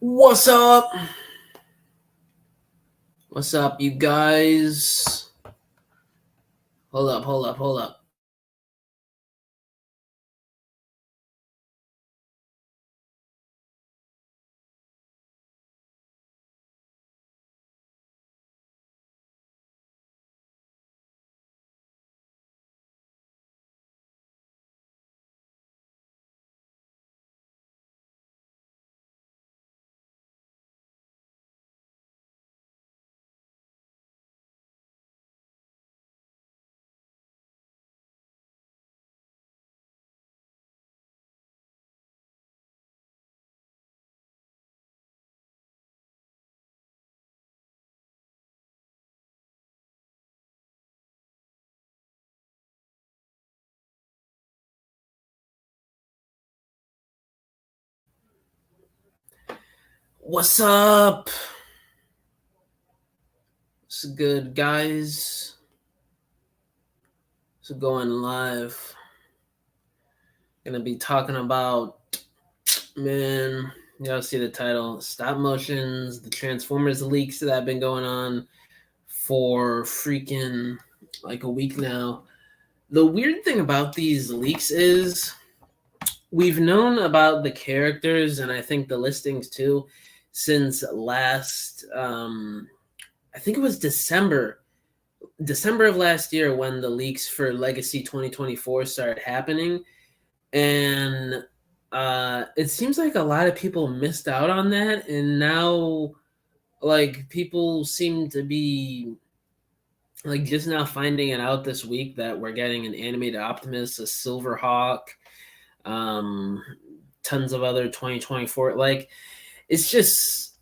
What's up? What's up, you guys? Hold up. What's up? What's good, guys? It's going live. Gonna be talking about, man, y'all see the title, stop motions, the Transformers leaks that have been going on for freaking like a week now. The weird thing about these leaks is we've known about the characters and I think the listings too since last I think it was December of last year when the leaks for Legacy 2024 started happening. And it seems like a lot of people missed out on that, and now like people seem to be like just now finding it out this week that we're getting an animated Optimus, a Silverhawk, um tons of other 2024, like it's just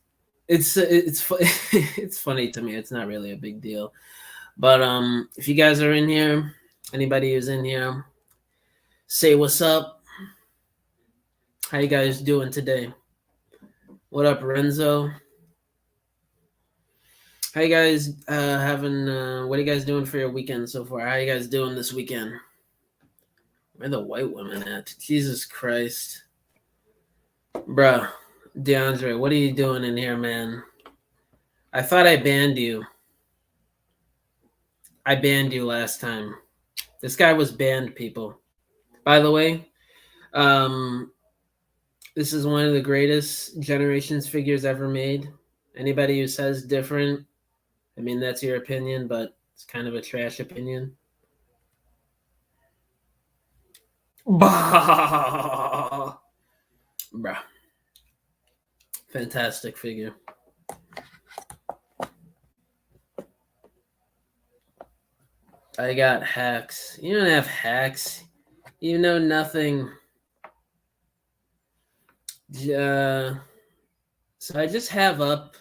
it's it's funny to me. It's not really a big deal, but if you guys are in here, anybody who's in here, say what's up. How you guys doing today? What up, Renzo? How you guys having what are you guys doing for your weekend so far? How you guys doing this weekend? Where the white women at? Jesus Christ. Bruh, DeAndre, what are you doing in here, man? I thought I banned you. I banned you last time. This guy was banned, people. By the way, this is one of the greatest Generations figures ever made. Anybody who says different, I mean, that's your opinion, but it's kind of a trash opinion. Bah! Bruh. Fantastic figure. I got hacks. You don't have hacks. You know nothing. So I just have up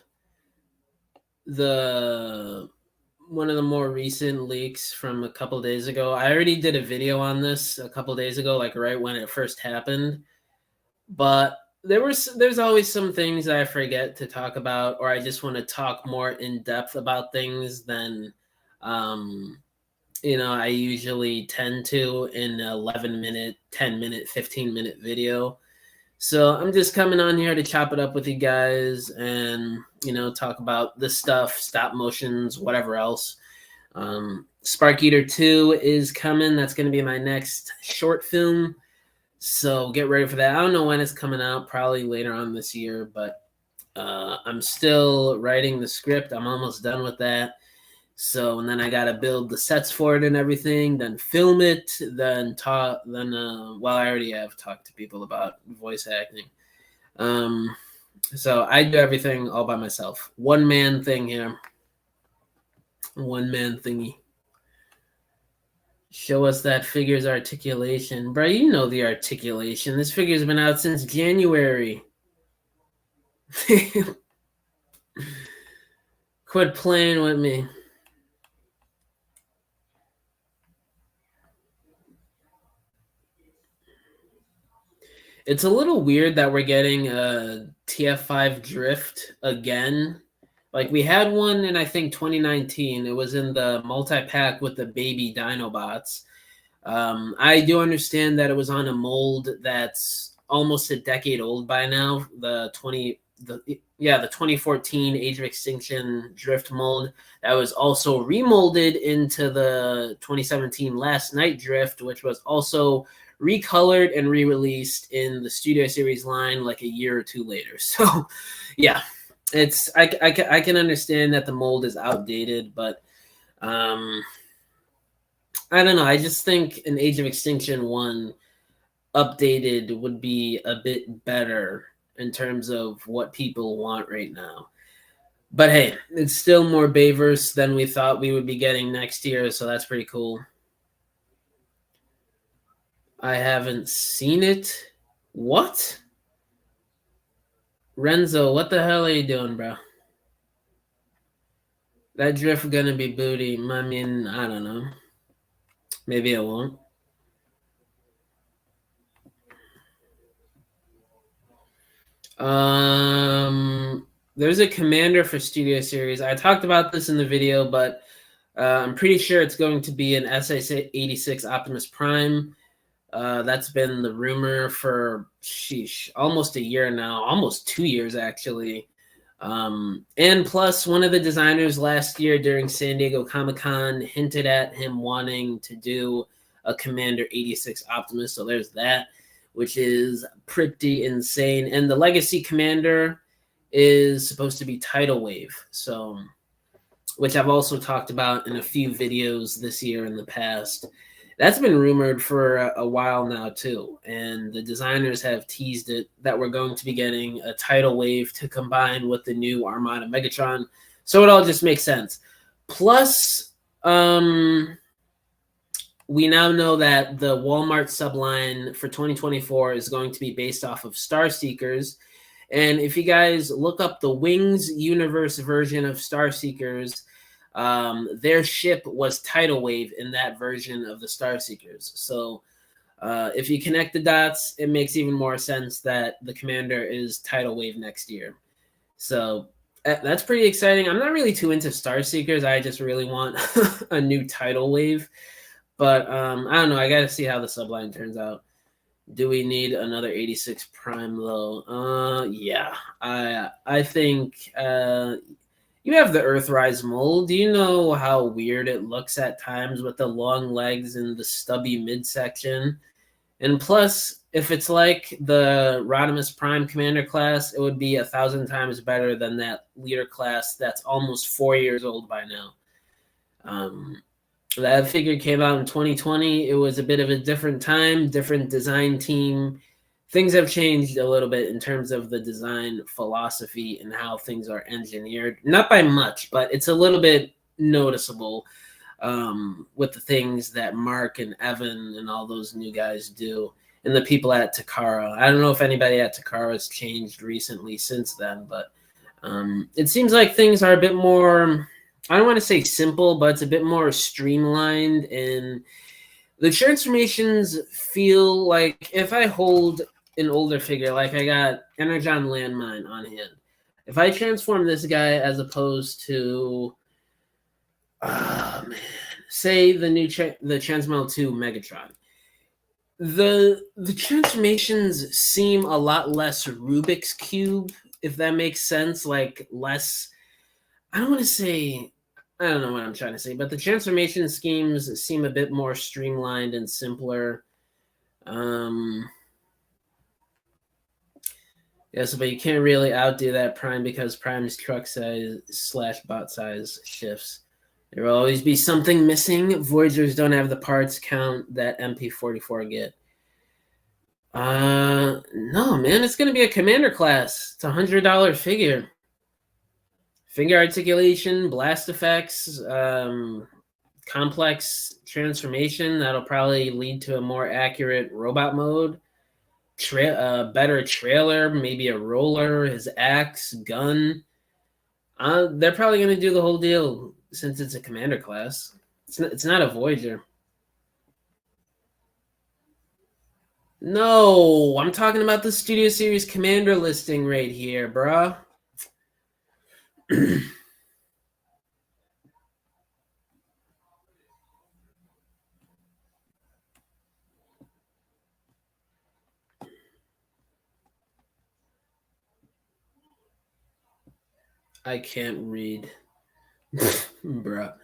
the one of the more recent leaks from a couple days ago. I already did a video on this a couple days ago, like right when it first happened. But there's always some things that I forget to talk about, or I just want to talk more in depth about things than I usually tend to in an 11-minute, 10-minute, 15-minute video. So I'm just coming on here to chop it up with you guys and, talk about this stuff, stop motions, whatever else. Spark Eater 2 is coming. That's going to be my next short film. So get ready for that. I don't know when it's coming out, probably later on this year, but I'm still writing the script. I'm almost done with that. So, and then I got to build the sets for it and everything, then film it, then talk, then, well, I already have talked to people about voice acting. So I do everything all by myself. One man thing here. One man thingy. Show us that figure's articulation. Bro, you know the articulation. This figure's been out since January. Quit playing with me. It's a little weird that we're getting a TF5 drift again. Like we had one in I think 2019. It was in the multi-pack with the baby Dinobots. I do understand that it was on a mold that's almost a decade old by now. The the 2014 Age of Extinction drift mold that was also remolded into the 2017 Last Night drift, which was also recolored and re-released in the Studio Series line like a year or two later. So, yeah, I can understand that the mold is outdated, but um, I don't know. I just think an Age of Extinction one updated would be a bit better in terms of what people want right now. But hey, it's still more Bayverse than we thought we would be getting next year, so that's pretty cool. I haven't seen it. What? Renzo, what the hell are you doing, bro? That drift gonna be booty. I mean, I don't know. Maybe it won't. There's a commander for Studio Series. I talked about this in the video, but I'm pretty sure it's going to be an SA-86 Optimus Prime. That's been the rumor for almost a year now, almost 2 years actually. And plus, one of the designers last year during San Diego Comic-Con hinted at him wanting to do a Commander 86 Optimus. So there's that, which is pretty insane. And the Legacy Commander is supposed to be Tidal Wave. So, which I've also talked about in a few videos this year in the past. That's been rumored for a while now too, and the designers have teased it that we're going to be getting a Tidal Wave to combine with the new Armada Megatron, so it all just makes sense. Plus, we now know that the Walmart subline for 2024 is going to be based off of Star Seekers, and if you guys look up the Wings Universe version of Star Seekers, their ship was Tidal Wave in that version of the Star Seekers. So if you connect the dots, it makes even more sense that the commander is Tidal Wave next year. So that's pretty exciting. I'm not really too into Star Seekers. I just really want a new Tidal Wave. But I don't know. I got to see how the subline turns out. Do we need another 86 Prime though? Yeah. I think you have the Earthrise mold. Do you know how weird it looks at times with the long legs and the stubby midsection? And plus, if it's like the Rodimus Prime Commander class, it would be 1,000 times better than that leader class that's almost 4 years old by now. That figure came out in 2020. It was a bit of a different time, different design team. Things have changed a little bit in terms of the design philosophy and how things are engineered. Not by much, but it's a little bit noticeable with the things that Mark and Evan and all those new guys do, and the people at Takara. I don't know if anybody at Takara has changed recently since then, but it seems like things are a bit more, I don't want to say simple, but it's a bit more streamlined, and the transformations feel like if I hold an older figure, like I got Energon Landmine on hand, if I transform this guy as opposed to, man, say the new the Transmetal 2 Megatron, the transformations seem a lot less Rubik's Cube, if that makes sense, like less, I don't want to say, I don't know what I'm trying to say, but the transformation schemes seem a bit more streamlined and simpler. Yes, but you can't really outdo that Prime because Prime's truck size / bot size shifts. There will always be something missing. Voyagers don't have the parts count that MP44 get. No, man, it's gonna be a commander class. It's $100 figure. Finger articulation, blast effects, complex transformation that'll probably lead to a more accurate robot mode. Better trailer, maybe a roller, his axe, gun. They're probably going to do the whole deal since it's a commander class. It's not a Voyager. No, I'm talking about the Studio Series commander listing right here, bruh. I can't read. Bruh.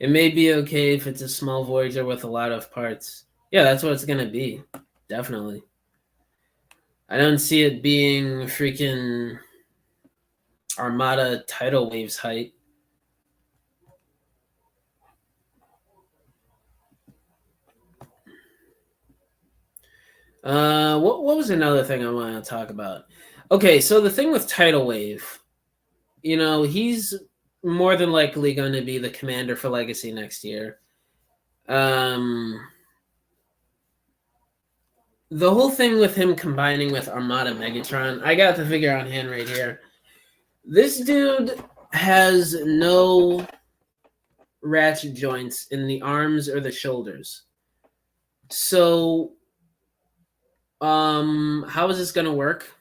It may be okay if it's a small Voyager with a lot of parts. Yeah, that's what it's gonna be. Definitely. I don't see it being freaking Armada Tidal Waves height. What was another thing I want to talk about? Okay, so the thing with Tidal Wave, he's more than likely going to be the commander for Legacy next year. The whole thing with him combining with Armada Megatron, I got the figure on hand right here. This dude has no ratchet joints in the arms or the shoulders. So, how is this going to work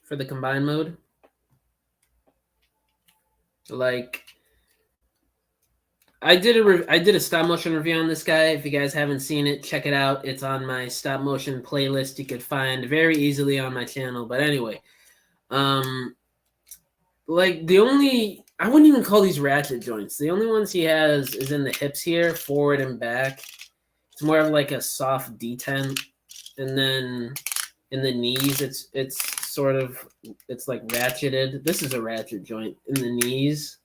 for the combined mode? Like, I did a stop motion review on this guy. If you guys haven't seen it, check it out. It's on my stop motion playlist. You could find very easily on my channel. But anyway, like I wouldn't even call these ratchet joints. The only ones he has is in the hips here, forward and back. It's more of like a soft detent, and then in the knees, it's like ratcheted. This is a ratchet joint in the knees.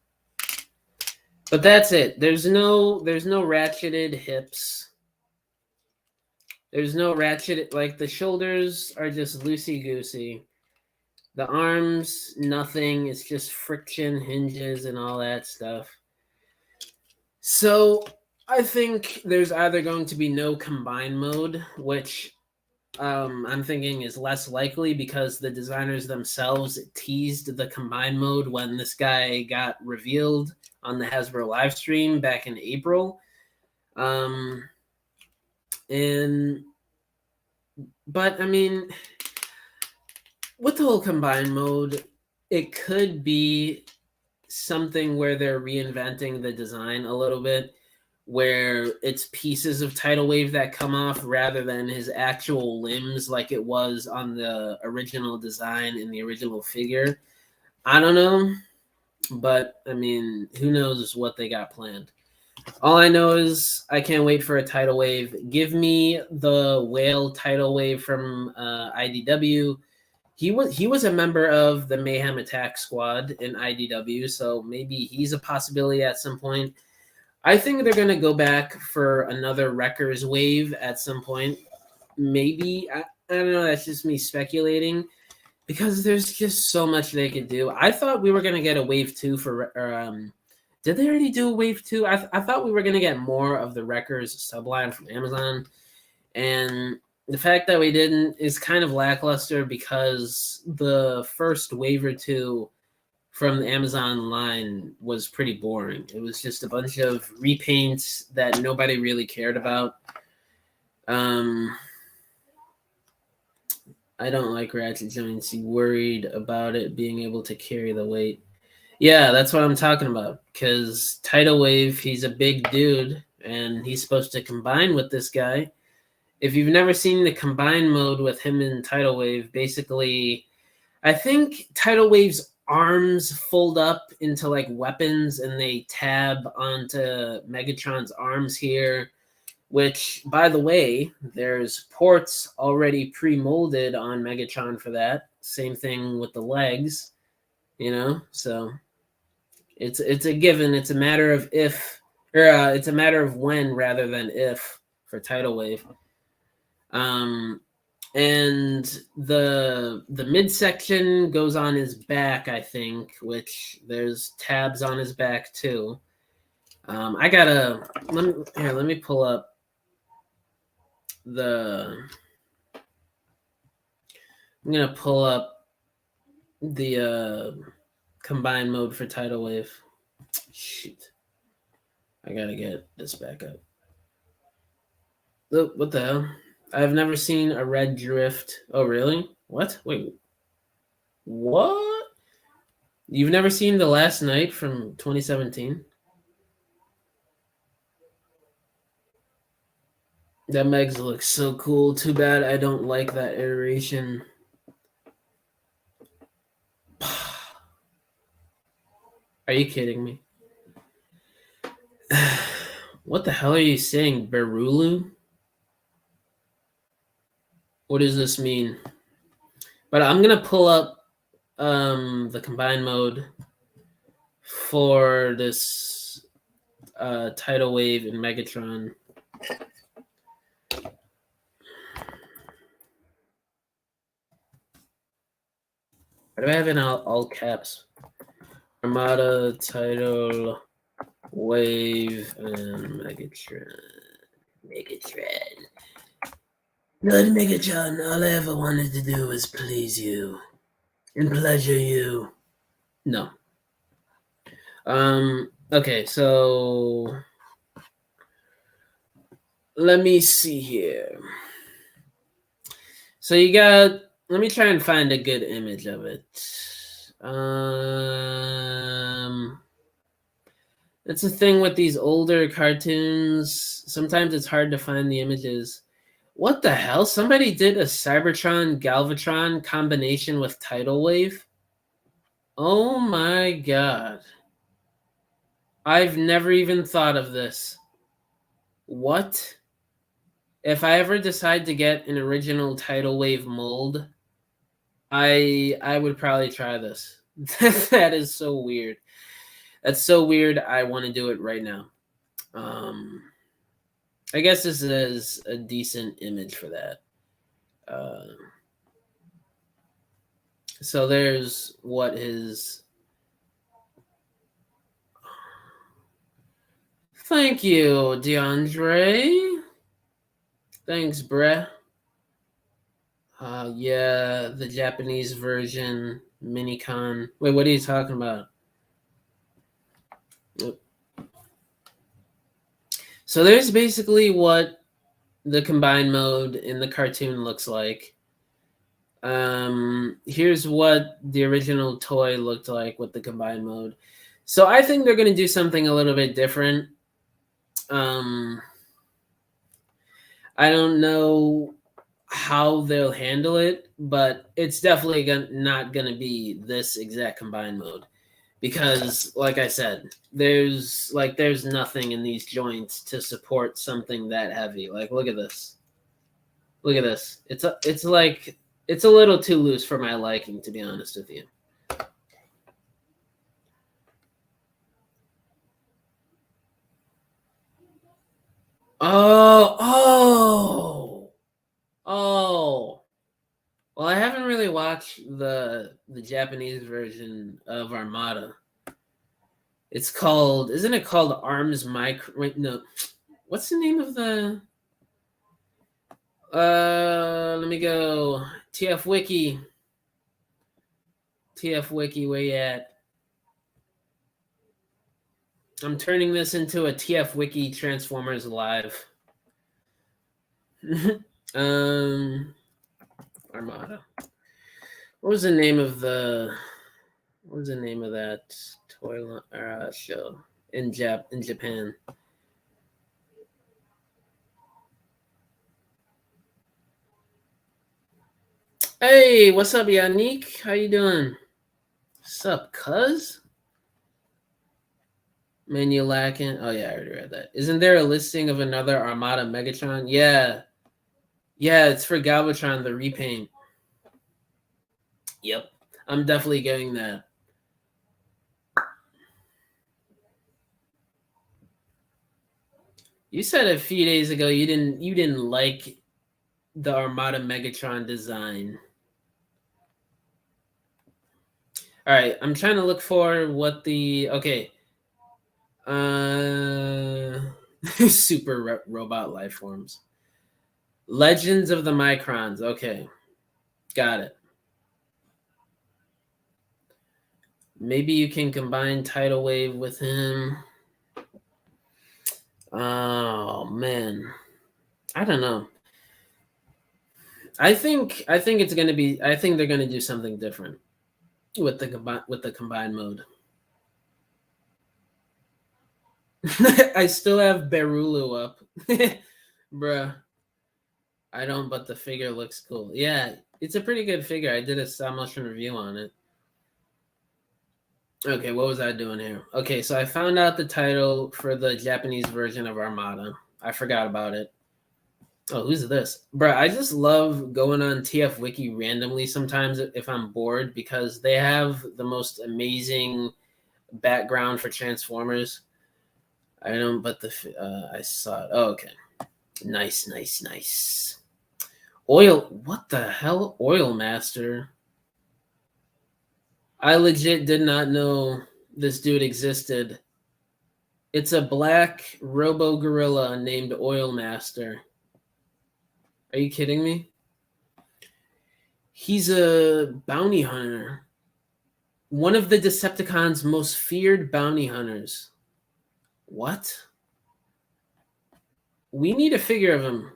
But that's it. There's no ratcheted hips. There's no ratchet, like the shoulders are just loosey goosey. The arms, nothing. It's just friction, hinges, and all that stuff. So I think there's either going to be no combine mode, which I'm thinking is less likely because the designers themselves teased the combine mode when this guy got revealed on the Hasbro live stream back in April. But I mean, with the whole combine mode, it could be something where they're reinventing the design a little bit, where it's pieces of Tidal Wave that come off rather than his actual limbs like it was on the original design in the original figure. I don't know, but I mean, who knows what they got planned. All I know is I can't wait for a Tidal Wave. Give me the whale Tidal Wave from IDW. He was a member of the Mayhem Attack Squad in IDW, so maybe he's a possibility at some point. I think they're going to go back for another Wreckers wave at some point. Maybe. I don't know. That's just me speculating because there's just so much they could do. I thought we were going to get a wave 2 for... did they already do a wave 2? I thought we were going to get more of the Wreckers subline from Amazon. And the fact that we didn't is kind of lackluster because the first wave or two from the Amazon line was pretty boring. It was just a bunch of repaints that nobody really cared about. I don't like ratchet joints. You worried about it being able to carry the weight. Yeah, that's what I'm talking about. Because Tidal Wave, he's a big dude, and he's supposed to combine with this guy. If you've never seen the combine mode with him in Tidal Wave, basically, I think Tidal Wave's arms fold up into like weapons and they tab onto Megatron's arms here, which, by the way, there's ports already pre-molded on Megatron for that. Same thing with the legs, so it's a given. It's a matter of if, or it's a matter of when rather than if for Tidal Wave. And the midsection goes on his back, I think, which there's tabs on his back too. Let me pull up I'm gonna pull up the combined mode for Tidal Wave. Shoot, I gotta get this back up. Look, what the hell? I've never seen a red drift. Oh, really? What? Wait. What? You've never seen The Last Night from 2017? That Megs looks so cool. Too bad I don't like that iteration. Are you kidding me? What the hell are you saying, Berulu? What does this mean? But I'm gonna pull up the combine mode for this Tidal Wave and Megatron. Why do I have it in all caps? Armada, Tidal Wave, and Megatron. Megatron. Good Megatron, all I ever wanted to do was please you and pleasure you. No. Okay, so let me see here. So you got, let me try and find a good image of it. It's a thing with these older cartoons. Sometimes it's hard to find the images. What the hell? Somebody did a Cybertron Galvatron combination with Tidal Wave? Oh my god. I've never even thought of this. What? If I ever decide to get an original Tidal Wave mold, I would probably try this. That is so weird. That's so weird. I want to do it right now. I guess this is a decent image for that. So there's what his. Thank you, DeAndre. Thanks, bruh. Yeah, the Japanese version Minicon. Wait, what are you talking about? So there's basically what the combined mode in the cartoon looks like. Here's what the original toy looked like with the combined mode. So I think they're going to do something a little bit different. I don't know how they'll handle it, but it's definitely not going to be this exact combined mode. Because, like I said, there's nothing in these joints to support something that heavy. Like, look at this. Look at this. It's a little too loose for my liking, to be honest with you. Oh. Well, I haven't really watched the Japanese version of Armada. It's called, isn't it called Arms Micro? Wait, no. What's the name of the? Let me go. TF Wiki. TF Wiki, where you at? I'm turning this into a TF Wiki Transformers live. Armada. What was the name of that toy show in Japan? Hey, what's up, Yannick? How you doing? What's up, cuz? Menu lacking. Oh yeah, I already read that. Isn't there a listing of another Armada Megatron? Yeah. Yeah, it's for Galvatron, the repaint. Yep. I'm definitely getting that. You said a few days ago you didn't like the Armada Megatron design. All right, I'm trying to look for what the super robot life forms. Legends of the Microns. Okay, got it. Maybe you can combine Tidal Wave with him. Oh man, I don't know. I think it's gonna be. I think they're gonna do something different with the combined mode. I still have Berulu up, bruh. I don't, but the figure looks cool. Yeah, it's a pretty good figure. I did a stop motion review on it. Okay, what was I doing here? Okay, so I found out the title for the Japanese version of Armada. I forgot about it. Oh, who's this? Bro, I just love going on TF Wiki randomly sometimes if I'm bored because they have the most amazing background for Transformers. I don't, but I saw it. Oh, okay. Nice, nice, nice. Oil, what the hell? Oil Master. I legit did not know this dude existed. It's a black robo gorilla named Oil Master. Are you kidding me? He's a bounty hunter. One of the Decepticons' most feared bounty hunters. What? We need a figure of him.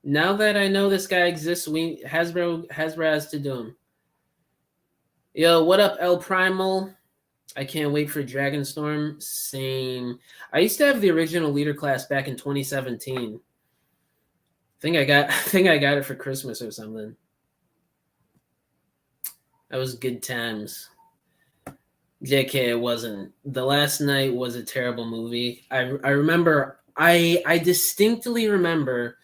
Now that I know this guy exists, Hasbro has to do him. Yo, what up, El Primal? I can't wait for Dragonstorm. Same. I used to have the original leader class back in 2017. I think I got it for Christmas or something. That was good times. JK, it wasn't. The Last Night was a terrible movie. I remember I distinctly remember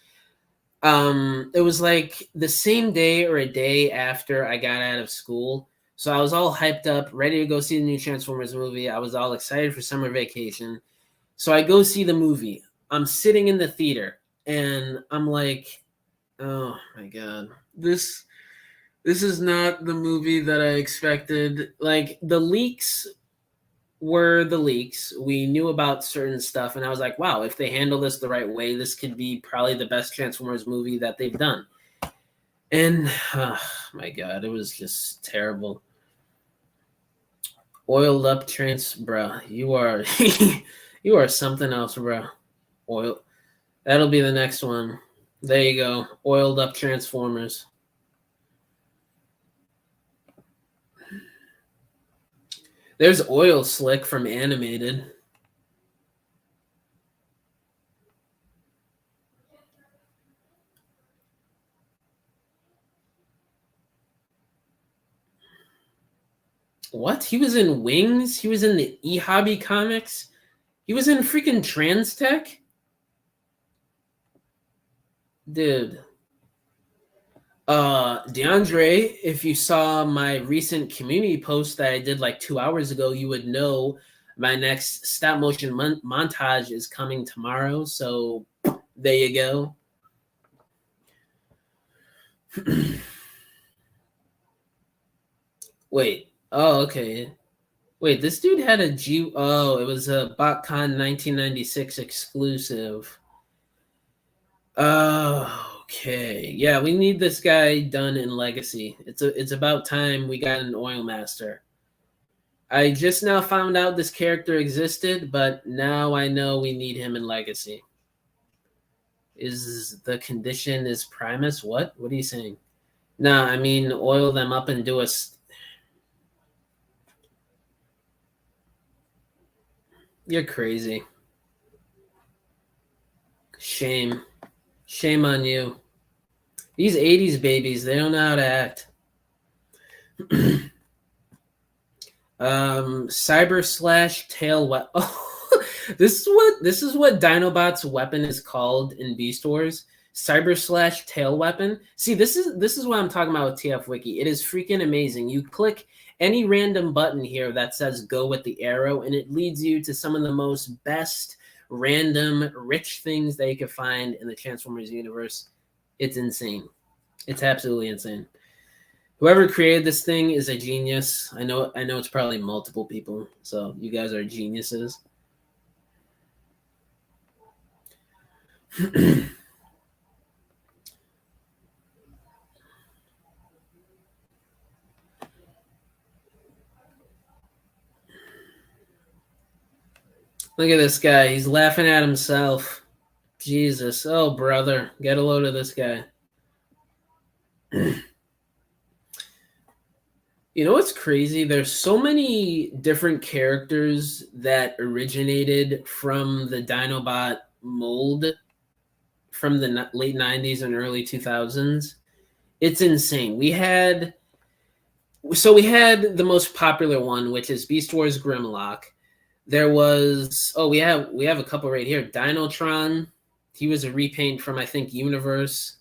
it was like the same day or a day after I got out of school. So I was all hyped up, ready to go see the new Transformers movie. I was all excited for summer vacation. So I go see the movie. I'm sitting in the theater and I'm like, oh my god. This is not the movie that I expected. Like the leaks were the leaks. We knew about certain stuff, and I was like, wow, if they handle this the right way, this could be probably the best Transformers movie that they've done. And oh my god, it was just terrible. Oiled up bruh. You are you are something else, bruh. Oil. That'll be the next one. There you go. Oiled up Transformers. There's Oil Slick from Animated. What? He was in Wings? He was in the E-Hobby comics? He was in freaking Trans Tech? Dude. DeAndre, if you saw my recent community post that I did like 2 hours ago, you would know my next stop motion montage is coming tomorrow. So there you go. Wait. Oh, okay. Wait, this dude had a G. Oh, it was a BotCon 1996 exclusive. Oh, okay. Yeah, we need this guy done in Legacy. It's about time we got an Oil Master. I just now found out this character existed, but now I know we need him in Legacy. Is the condition is Primus? What? What are you saying? Nah, I mean oil them up and do a. You're crazy. Shame. Shame on you. These 80s babies, they don't know how to act. Cyber slash tail Oh, this is what Dinobot's weapon is called in Beast Wars. Cyber slash tail weapon. See, this is what I'm talking about with TF Wiki. It is freaking amazing. You click any random button here that says go with the arrow, and it leads you to some of the most best random rich things that you could find in the Transformers universe. It's insane. It's absolutely insane. Whoever created this thing is a genius. I know it's probably multiple people, so you guys are geniuses. Look at this guy. He's laughing at himself. Jesus. Oh, brother. Get a load of this guy. You know what's crazy? There's so many different characters that originated from the Dinobot mold from the late 90s and early 2000s. It's insane. We had So we had the most popular one, which is Beast Wars Grimlock. There was we have a couple right here. Dinotron, he was a repaint from I think Universe.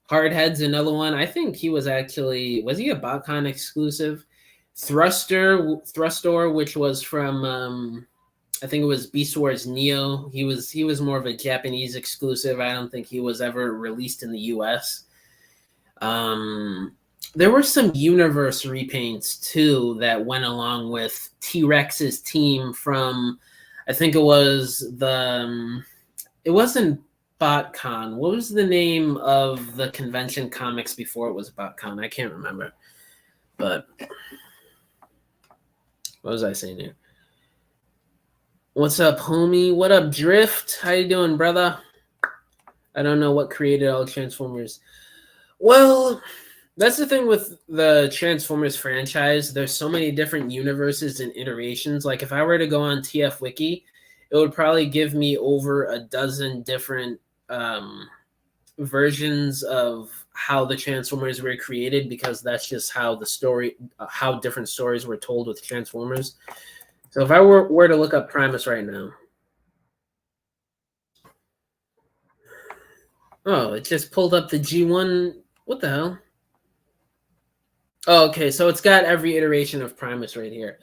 Hardhead's another one. I think he was he a BotCon exclusive? Thrustor, which was from I think it was Beast Wars Neo. He was more of a Japanese exclusive. I don't think he was ever released in the US. There were some universe repaints too that went along with T-Rex's team from I think it wasn't BotCon. What was the name of the convention comics before it was BotCon? I can't remember. But what was I saying here? What's up, homie? What up, Drift? How you doing, brother? I don't know what created all Transformers. Well, that's the thing with the Transformers franchise. There's so many different universes and iterations. Like if I were to go on TF Wiki, it would probably give me over a dozen different versions of how the Transformers were created, because that's just how how different stories were told with Transformers. So if I were to look up Primus right now, oh, it just pulled up the G1. What the hell? Oh, okay, so it's got every iteration of Primus right here.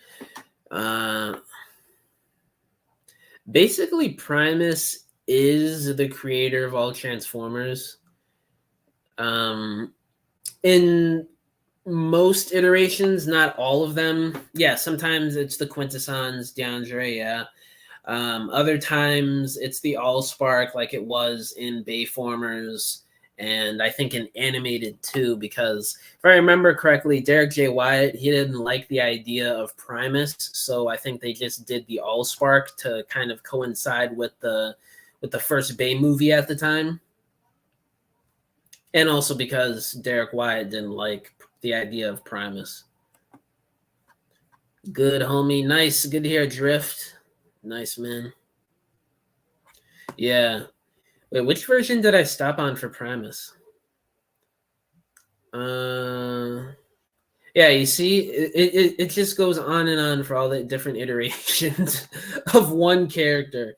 Basically, Primus is the creator of all Transformers. In most iterations, not all of them. Yeah, sometimes it's the Quintessons, DeAndre, yeah. Other times it's the Allspark, like it was in Bayformers, and I think in Animated too, because if I remember correctly, Derek J. Wyatt, he didn't like the idea of Primus, so I think they just did the Allspark to kind of coincide with the first Bay movie at the time. And also because Derek Wyatt didn't like the idea of Primus. Good, homie. Nice. Good to hear, Drift. Nice, man. Yeah. Wait, which version did I stop on for Primus? Yeah, you see, it just goes on and on for all the different iterations of one character.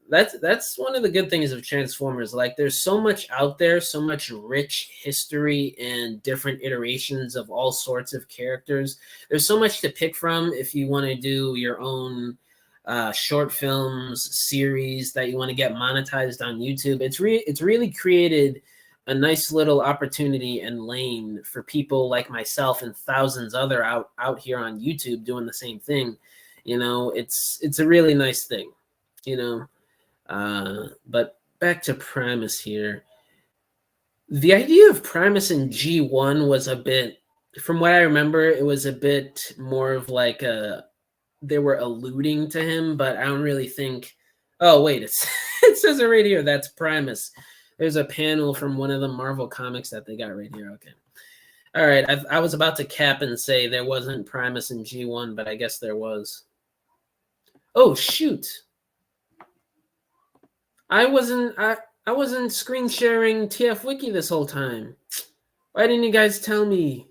That's one of the good things of Transformers. Like, there's so much out there, so much rich history and different iterations of all sorts of characters. There's so much to pick from if you want to do your own short films series that you want to get monetized on YouTube. It's really created a nice little opportunity and lane for people like myself and thousands other out here on YouTube doing the same thing. You know, it's a really nice thing. You know, but back to Primus here. The idea of Primus in G1 was a bit, from what I remember, it was a bit more of like they were alluding to him, but I don't really think. Oh wait, it says it right here. That's Primus. There's a panel from one of the Marvel comics that they got right here. Okay, all right. I was about to cap and say there wasn't Primus in G1, but I guess there was. Oh shoot! I wasn't screen sharing TF Wiki this whole time. Why didn't you guys tell me?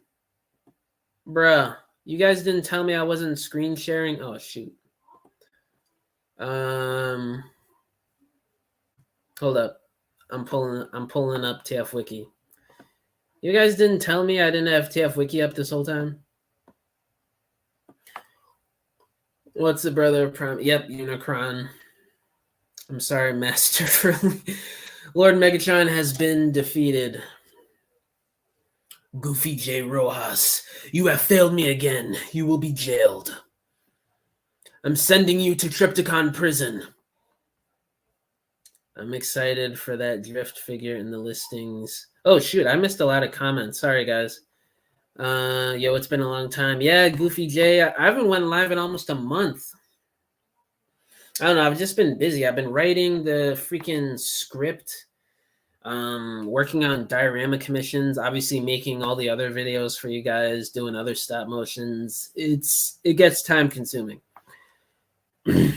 Bruh, you guys didn't tell me I wasn't screen sharing? Oh shoot. Hold up. I'm pulling up TF Wiki. You guys didn't tell me I didn't have TF Wiki up this whole time? What's the brother of Prime? Yep, Unicron. I'm sorry, Master. Lord Megatron has been defeated. Goofy J. Rojas, you have failed me again. You will be jailed. I'm sending you to Triptychon prison. I'm excited for that Drift figure in the listings. Oh, shoot, I missed a lot of comments. Sorry, guys. Yo, it's been a long time. Yeah, Goofy J. I haven't went live in almost a month. I don't know. I've just been busy. I've been writing the freaking script, working on diorama commissions, obviously making all the other videos for you guys, doing other stop motions. It gets time consuming. The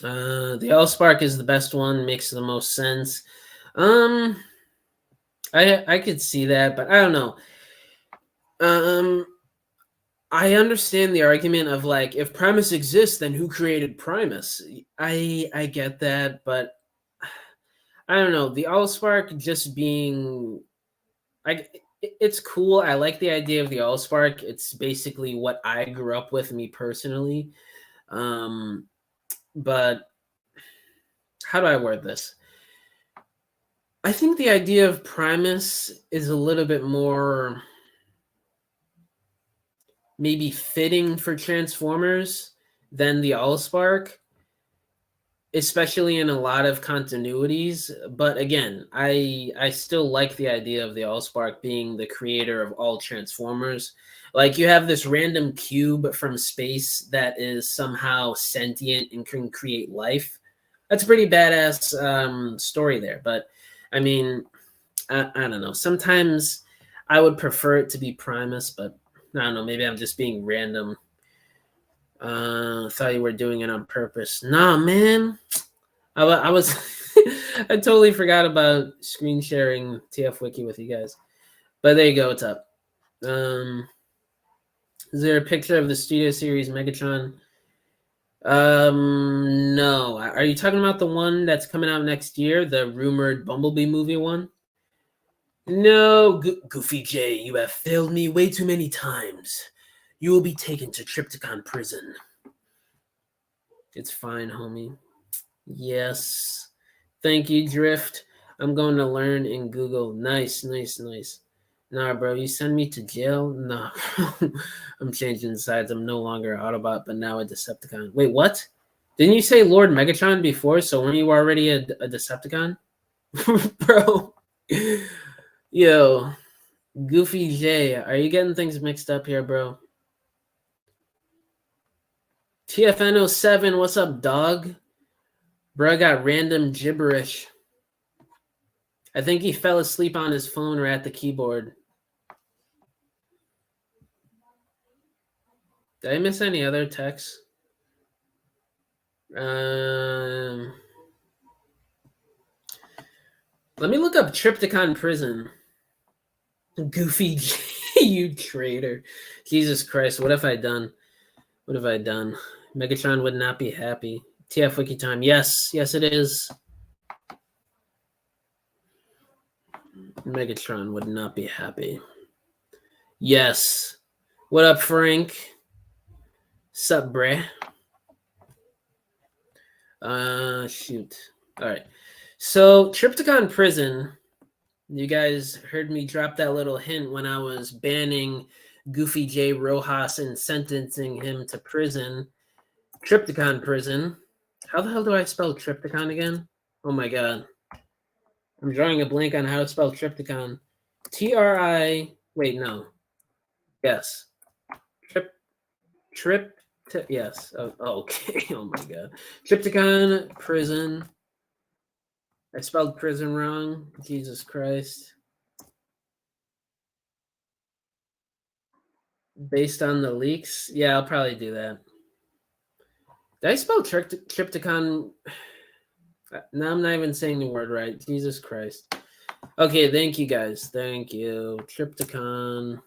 Allspark is the best one, makes the most sense. I could see that, but I don't know. Um, I understand the argument of like, if Primus exists, then who created Primus? I get that, but I don't know. The Allspark just being it's cool. I like the idea of the Allspark. It's basically what I grew up with, me personally. Um, but how do I word this? I think the idea of Primus is a little bit more maybe fitting for Transformers than the Allspark, especially in a lot of continuities. But again, I still like the idea of the Allspark being the creator of all Transformers. Like you have this random cube from space that is somehow sentient and can create life. That's a pretty badass story there. But I mean, I don't know. Sometimes I would prefer it to be Primus, but I don't know. Maybe I'm just being random. Thought you were doing it on purpose. Nah, man. I was. I totally forgot about screen sharing TF Wiki with you guys. But there you go. What's up? Is there a picture of the Studio Series Megatron? No. Are you talking about the one that's coming out next year? The rumored Bumblebee movie one? No, Goofy J, you have failed me way too many times. You will be taken to Triptychon prison. It's fine, homie. Yes. Thank you, Drift. I'm going to learn in Google. Nice. Nah, bro, you send me to jail? Nah, bro. I'm changing sides. I'm no longer an Autobot, but now a Decepticon. Wait, what? Didn't you say Lord Megatron before? So weren't you already a Decepticon? Bro. Yo, Goofy J, are you getting things mixed up here, bro? TFN07, what's up, dog? Bro got random gibberish. I think he fell asleep on his phone or at the keyboard. Did I miss any other texts? Let me look up Triptychon Prison. Goofy J, you traitor. Jesus Christ, what have I done? What have I done? Megatron would not be happy. TF Wiki time. Yes, it is. Megatron would not be happy. Yes. What up, Frank? Sup, bruh? Shoot. All right. So, Triptychon Prison, you guys heard me drop that little hint when I was banning Goofy J. Rojas and sentencing him to prison. Triptychon Prison. How the hell do I spell Triptychon again? Oh my god. I'm drawing a blank on how to spell Triptychon. T-R-I... Wait, no. Yes. Yes. Oh, okay. Oh my god. Triptychon Prison. I spelled prison wrong. Jesus Christ. Based on the leaks? Yeah, I'll probably do that. Did I spell Triptychon? Now I'm not even saying the word right. Jesus Christ. Okay, thank you guys. Thank you. Triptychon.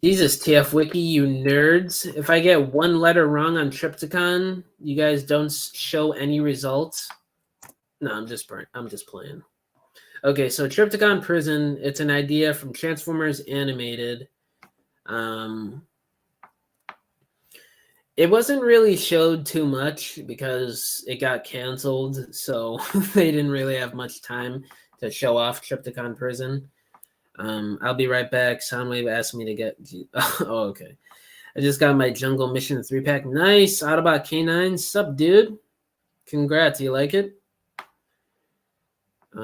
Jesus, TF Wiki, you nerds. If I get one letter wrong on Triptychon, you guys don't show any results. No, I'm just playing. Okay, so Triptychon Prison, it's an idea from Transformers Animated. It wasn't really showed too much because it got canceled, so they didn't really have much time to show off Triptychon Prison. I'll be right back. Soundwave asked me to get... Oh, okay. I just got my Jungle Mission 3-pack. Nice! Autobot K9. Sup, dude? Congrats. You like it? So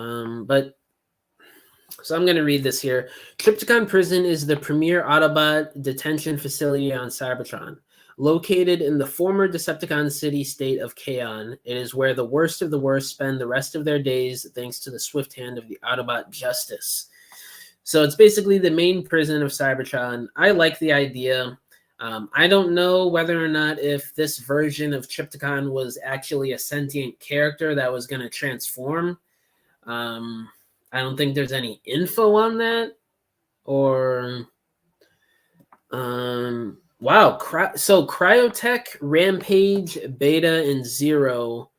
I'm going to read this here. Triptychon Prison is the premier Autobot detention facility on Cybertron. Located in the former Decepticon city-state of Kaon, it is where the worst of the worst spend the rest of their days thanks to the swift hand of the Autobot Justice. So it's basically the main prison of Cybertron. I like the idea. I don't know whether or not if this version of Trypticon was actually a sentient character that was going to transform. I don't think there's any info on that. Or wow, so Cryotech, Rampage, Beta, and Zero,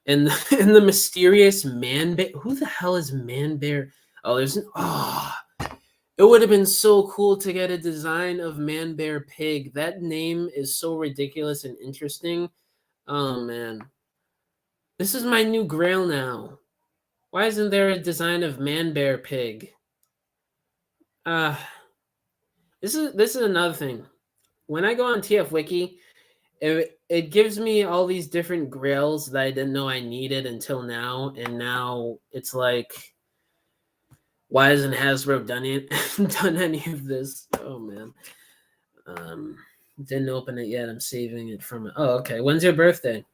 and and the mysterious Man Bear. Who the hell is Man Bear? Oh, there's an it would have been so cool to get a design of Man Bear Pig. That name is so ridiculous and interesting. Oh man, this is my new grail now. Why isn't there a design of Man Bear Pig? Uh this is another thing. When I go on TF Wiki, it gives me all these different grails that I didn't know I needed until now, and now it's like, why hasn't Hasbro done it done any of this? Oh man. Didn't open it yet. I'm saving it from. Oh, okay. When's your birthday?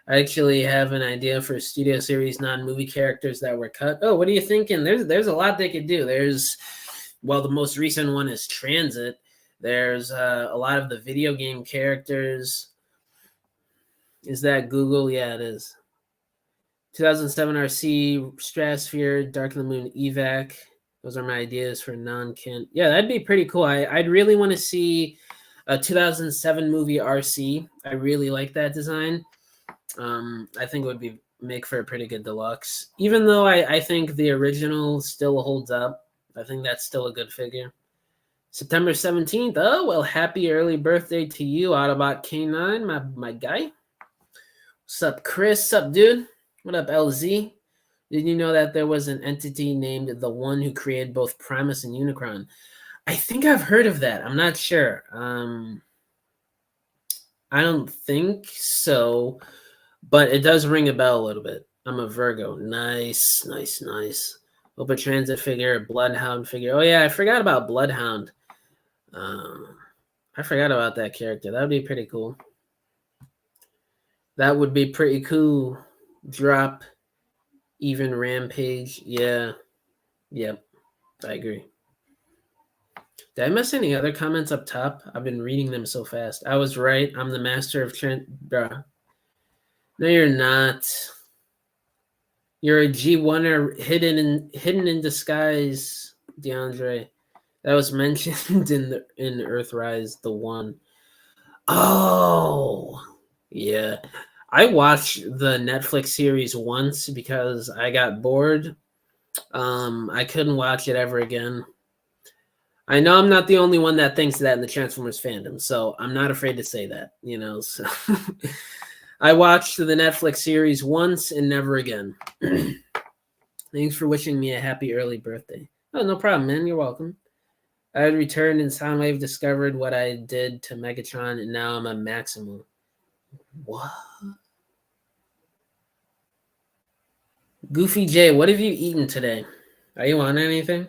I actually have an idea for Studio Series non-movie characters that were cut. Oh, what are you thinking? There's a lot they could do. Well, the most recent one is Transit. There's a lot of the video game characters. Is that Google? Yeah, it is. 2007 RC, Stratosphere, Dark of the Moon, Evac. Those are my ideas for non-kin. Yeah, that'd be pretty cool. I'd really want to see a 2007 movie RC. I really like that design. I think it would make for a pretty good deluxe. Even though I think the original still holds up. I think that's still a good figure. September 17th. Oh, well, happy early birthday to you, Autobot K9, my guy. What's up, Chris? What's up, dude? What up, LZ? Did you know that there was an entity named the one who created both Primus and Unicron? I think I've heard of that. I'm not sure. I don't think so, but it does ring a bell a little bit. I'm a Virgo. Nice, nice, nice. Open Transit figure, Bloodhound figure. Oh yeah, I forgot about Bloodhound. I forgot about that character. That would be pretty cool. That would be pretty cool. Drop, even Rampage. Yeah. Yep. I agree. Did I miss any other comments up top? I've been reading them so fast. I was right. I'm the master of Trent. Bruh. No, you're not. You're a G1er hidden in disguise, DeAndre. That was mentioned in Earthrise, the one. Oh, yeah. I watched the Netflix series once because I got bored. I couldn't watch it ever again. I know I'm not the only one that thinks that in the Transformers fandom, so I'm not afraid to say that, So I watched the Netflix series once and never again. Thanks for wishing me a happy early birthday. Oh, no problem, man. You're welcome. I had returned and Soundwave discovered what I did to Megatron, and now I'm a Maximal. What? Goofy J, what have you eaten today? Are you on anything?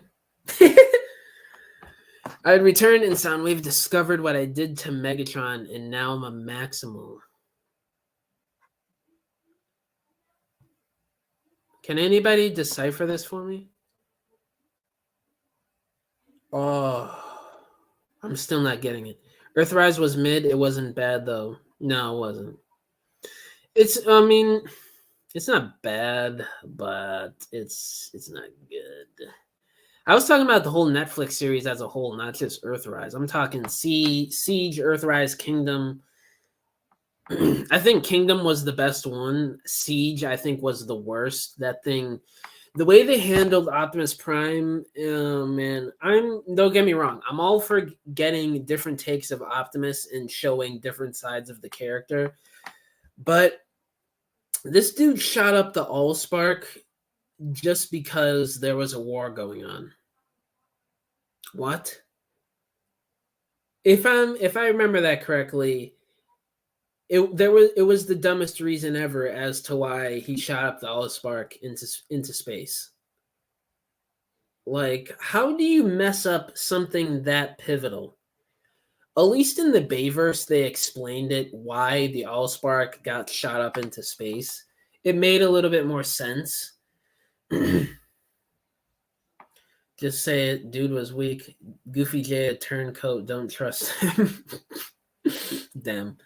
I had returned and Soundwave discovered what I did to Megatron, and now I'm a Maximal. Can anybody decipher this for me? Oh, I'm still not getting it. Earthrise was mid. It wasn't bad, though. No, it wasn't. It's not bad, but it's not good. I was talking about the whole Netflix series as a whole, not just Earthrise. I'm talking Siege, Earthrise, Kingdom. I think Kingdom was the best one. Siege, I think, was the worst. That thing, the way they handled Optimus Prime, man, don't get me wrong. I'm all for getting different takes of Optimus and showing different sides of the character. But this dude shot up the Allspark just because there was a war going on. What? If I remember that correctly, it was the dumbest reason ever as to why he shot up the Allspark into space. Like, how do you mess up something that pivotal? At least in the Bayverse, they explained it why the Allspark got shot up into space. It made a little bit more sense. Just say it. Dude was weak. Goofy J a turncoat. Don't trust him. Damn.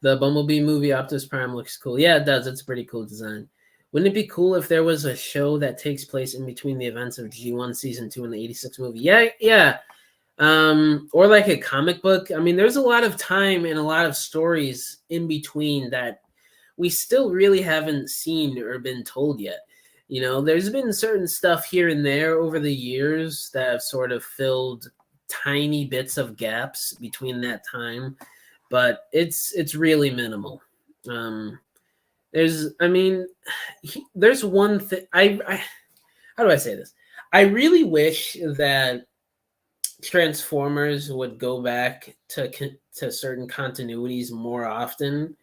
The Bumblebee movie Optimus Prime looks cool. Yeah, it does. It's a pretty cool design. Wouldn't it be cool if there was a show that takes place in between the events of G1 season 2 and the 86 movie? Yeah, yeah. Or like a comic book. I mean, there's a lot of time and a lot of stories in between that we still really haven't seen or been told yet. You know, there's been certain stuff here and there over the years that have sort of filled tiny bits of gaps between that time, but it's really minimal. Um, I mean, there's one thing. How do I say this? I really wish that Transformers would go back to certain continuities more often,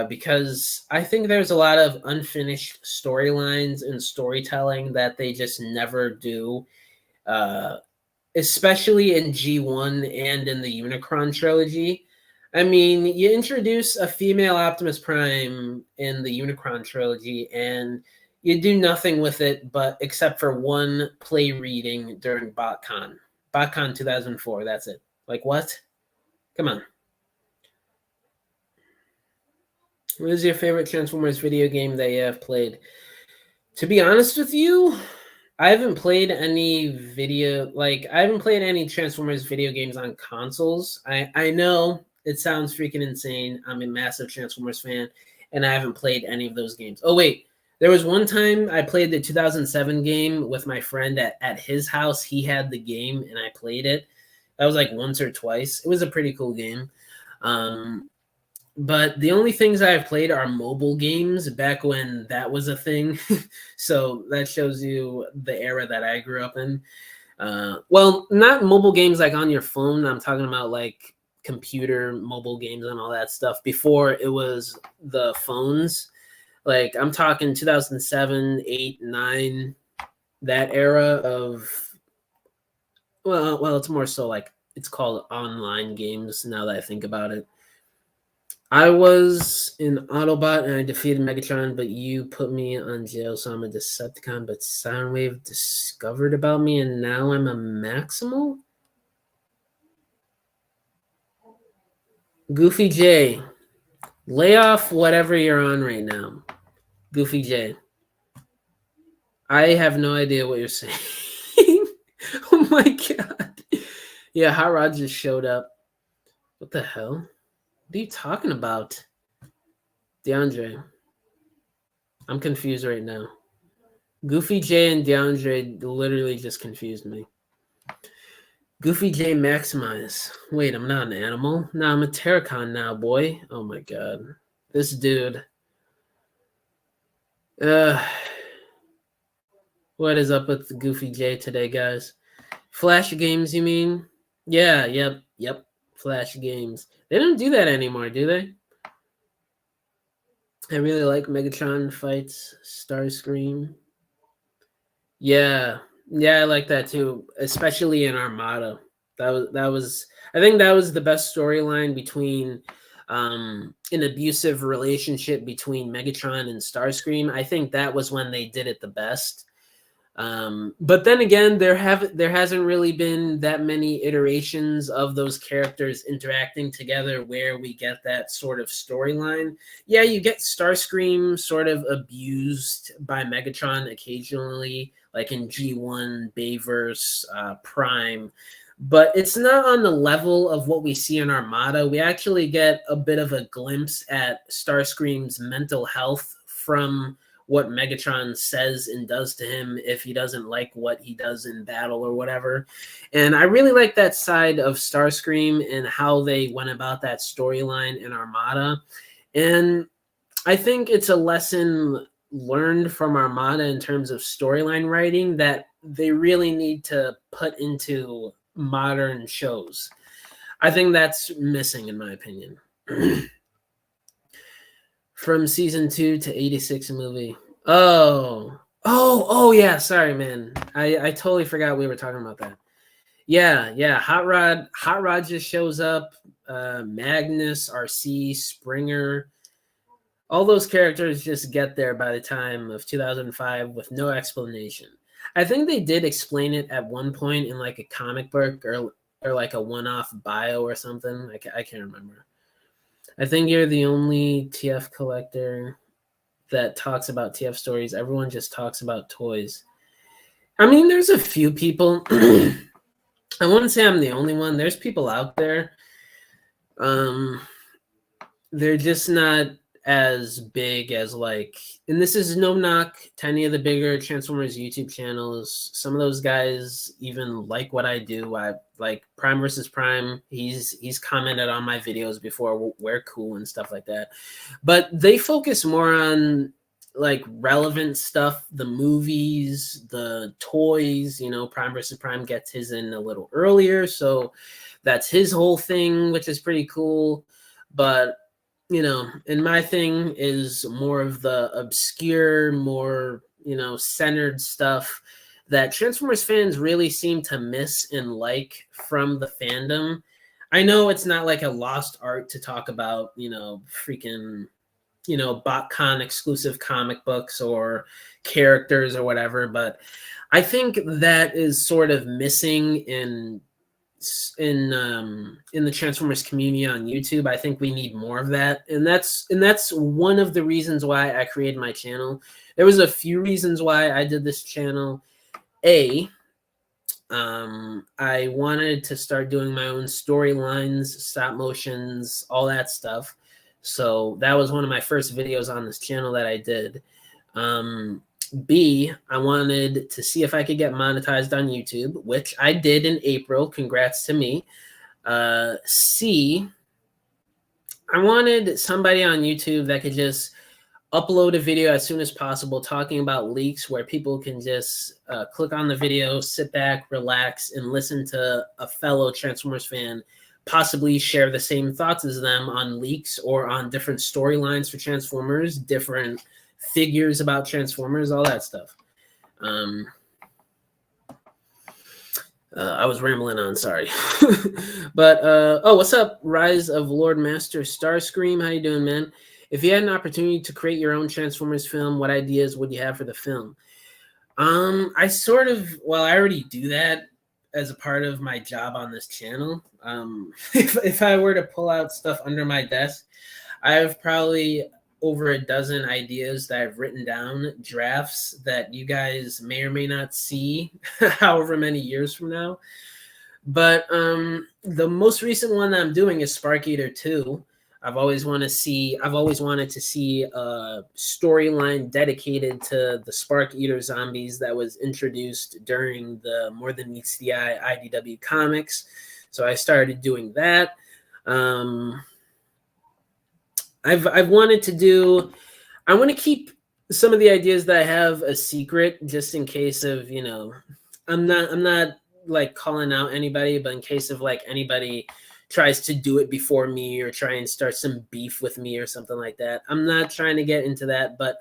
because I think there's a lot of unfinished storylines and storytelling that they just never do, uh, especially in G1 and in the Unicron trilogy. I mean, you introduce a female Optimus Prime in the Unicron trilogy, and you do nothing with it, but except for one play reading during BotCon 2004. That's it. Like what? Come on. What is your favorite Transformers video game that you have played? To be honest with you, I haven't played any I haven't played any Transformers video games on consoles. I know it sounds freaking insane. I'm a massive Transformers fan, and I haven't played any of those games. Oh wait, there was one time I played the 2007 game with my friend at his house. He had the game and I played it. That was like once or twice. It was a pretty cool game. But the only things I've played are mobile games back when that was a thing. So that shows you the era that I grew up in. Well, not mobile games like on your phone. I'm talking about like computer mobile games and all that stuff before it was the phones. Like I'm talking 2007, 8, 9, that era of well, it's more so like it's called online games now that I think about it. I was an Autobot and I defeated Megatron, but you put me on jail, so I'm a Decepticon. But Soundwave discovered about me, and now I'm a Maximal? Goofy J, lay off whatever you're on right now. Goofy J. I have no idea what you're saying. Oh my god. Yeah, Hot Rod just showed up. What the hell? What are you talking about? DeAndre. I'm confused right now. Goofy J and DeAndre literally just confused me. Goofy J Maximize. Wait, I'm not an animal? No, I'm a Terracon now, boy. Oh my god. This dude. What is up with the Goofy J today, guys? Flash games, you mean? Yeah, yep. Flash games. They don't do that anymore, do they? I really like Megatron fights, Starscream. Yeah, I like that too, especially in Armada. That was I think that was the best storyline between an abusive relationship between Megatron and Starscream. I think that was when they did it the best. But then again, there hasn't really been that many iterations of those characters interacting together where we get that sort of storyline. Yeah, you get Starscream sort of abused by Megatron occasionally, like in G1, Bayverse, Prime, but it's not on the level of what we see in Armada. We actually get a bit of a glimpse at Starscream's mental health from what Megatron says and does to him if he doesn't like what he does in battle or whatever. And I really like that side of Starscream and how they went about that storyline in Armada. And I think it's a lesson learned from Armada in terms of storyline writing that they really need to put into modern shows. I think that's missing in my opinion. From season 2 to 86 movie. Oh yeah. Sorry, man. I totally forgot we were talking about that. Yeah. Hot Rod just shows up. Magnus, RC, Springer. All those characters just get there by the time of 2005 with no explanation. I think they did explain it at one point in like a comic book or like a one-off bio or something. I can't remember. I think you're the only TF collector that talks about TF stories. Everyone just talks about toys. I mean, there's a few people. I wouldn't say I'm the only one. There's people out there. They're just not as big as like, and this is no knock to any of the bigger Transformers YouTube channels. Some of those guys even like what I do. I like Prime versus Prime. He's commented on my videos before. We're cool and stuff like that. But they focus more on like relevant stuff, the movies, the toys. You know, Prime versus Prime gets his in a little earlier, so that's his whole thing, which is pretty cool. But you know, and my thing is more of the obscure, more, you know, centered stuff that Transformers fans really seem to miss and like from the fandom. I know it's not like a lost art to talk about, you know, freaking, you know, BotCon exclusive comic books or characters or whatever, but I think that is sort of missing in the Transformers community on YouTube. I think we need more of that, and that's one of the reasons why I created my channel. There was a few reasons why I did this channel. I wanted to start doing my own storylines, stop motions, all that stuff. So that was one of my first videos on this channel that I did. B, I wanted to see if I could get monetized on YouTube, which I did in April. Congrats to me. C, I wanted somebody on YouTube that could just upload a video as soon as possible talking about leaks where people can just click on the video, sit back, relax, and listen to a fellow Transformers fan possibly share the same thoughts as them on leaks or on different storylines for Transformers, different figures about Transformers, all that stuff. I was rambling on, sorry. But oh, what's up, Rise of Lord Master Starscream? How you doing, man? If you had an opportunity to create your own Transformers film, what ideas would you have for the film? I sort of, well, I already do that as a part of my job on this channel. If I were to pull out stuff under my desk, I have probably over a dozen ideas that I've written down, drafts that you guys may or may not see however many years from now. But the most recent one that I'm doing is Spark Eater 2. I've always wanted to see a storyline dedicated to the Spark Eater zombies that was introduced during the More Than Meets the Eye IDW comics. So I started doing that. I've wanted to do, I want to keep some of the ideas that I have a secret just in case of, you know, I'm not like calling out anybody, but in case of like anybody tries to do it before me or try and start some beef with me or something like that. I'm not trying to get into that, but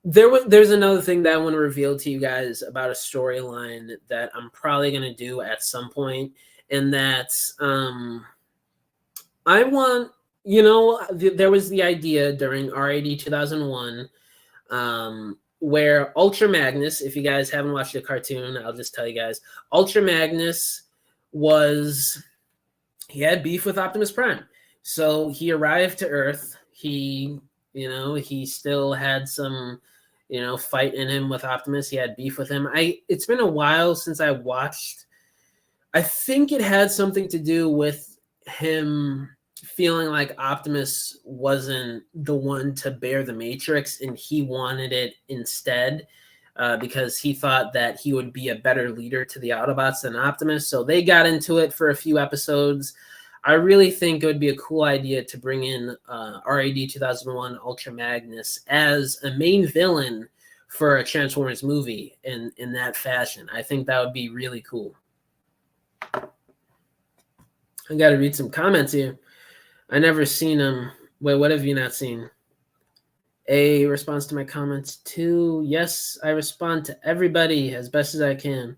there's another thing that I want to reveal to you guys about a storyline that I'm probably going to do at some point, and that's I want, you know, there was the idea during RAD 2001 where Ultra Magnus, if you guys haven't watched the cartoon, I'll just tell you guys, Ultra Magnus he had beef with Optimus Prime. So he arrived to Earth. He still had some, you know, fight in him with Optimus. He had beef with him. It's been a while since I watched. I think it had something to do with him feeling like Optimus wasn't the one to bear the Matrix and he wanted it instead, because he thought that he would be a better leader to the Autobots than Optimus. So they got into it for a few episodes. I really think it would be a cool idea to bring in RAD 2001 Ultra Magnus as a main villain for a Transformers movie in that fashion. I think that would be really cool. I got to read some comments here. I never seen them. Wait, what have you not seen? A response to my comments. 2, yes, I respond to everybody as best as I can.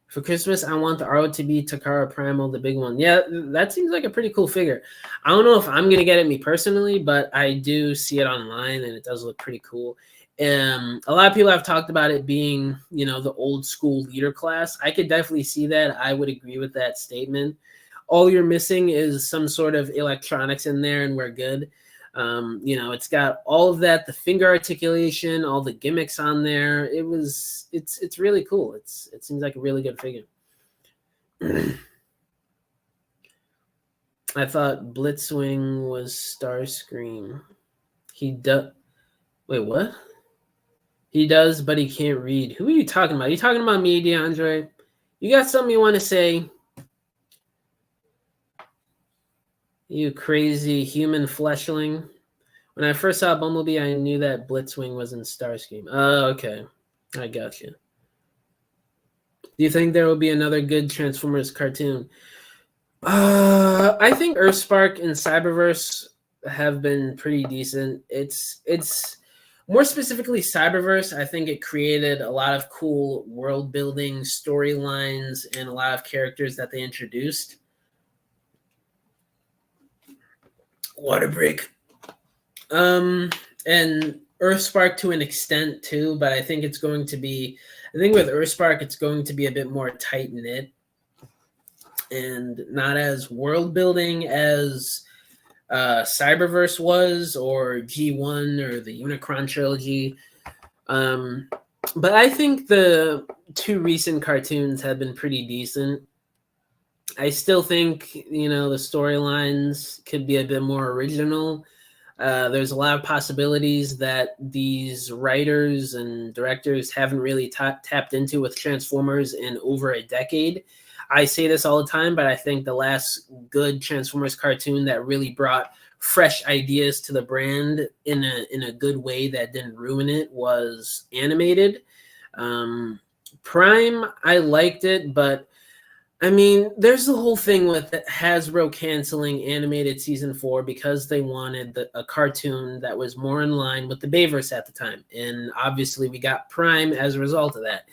For Christmas, I want the RO to be Takara Primal, the big one. Yeah, that seems like a pretty cool figure. I don't know if I'm going to get it me personally, but I do see it online, and it does look pretty cool. A lot of people have talked about it being, you know, the old school leader class. I could definitely see that. I would agree with that statement. All you're missing is some sort of electronics in there, and we're good. You know, it's got all of that, the finger articulation, all the gimmicks on there. It's really cool. It seems like a really good figure. I thought Blitzwing was Starscream. He does. Wait, what? He does, but he can't read. Who are you talking about? Are you talking about me, DeAndre? You got something you want to say? You crazy human fleshling. When I first saw Bumblebee, I knew that Blitzwing was in Starscream. Oh, okay. I got you. Do you think there will be another good Transformers cartoon? I think Earthspark and Cyberverse have been pretty decent. It's more specifically Cyberverse. I think it created a lot of cool world building storylines and a lot of characters that they introduced. Water break. And Earthspark to an extent too, but I think it's going to be. I think with Earthspark, it's going to be a bit more tight knit and not as world building as Cyberverse was, or G1 or the Unicron trilogy. But I think the two recent cartoons have been pretty decent. I still think, you know, the storylines could be a bit more original. There's a lot of possibilities that these writers and directors haven't really tapped into with Transformers in over a decade. I say this all the time, but I think the last good Transformers cartoon that really brought fresh ideas to the brand in a good way that didn't ruin it was animated. Prime, I liked it, but I mean, there's the whole thing with Hasbro canceling animated season 4 because they wanted a cartoon that was more in line with the Bayverse at the time. And obviously, we got Prime as a result of that.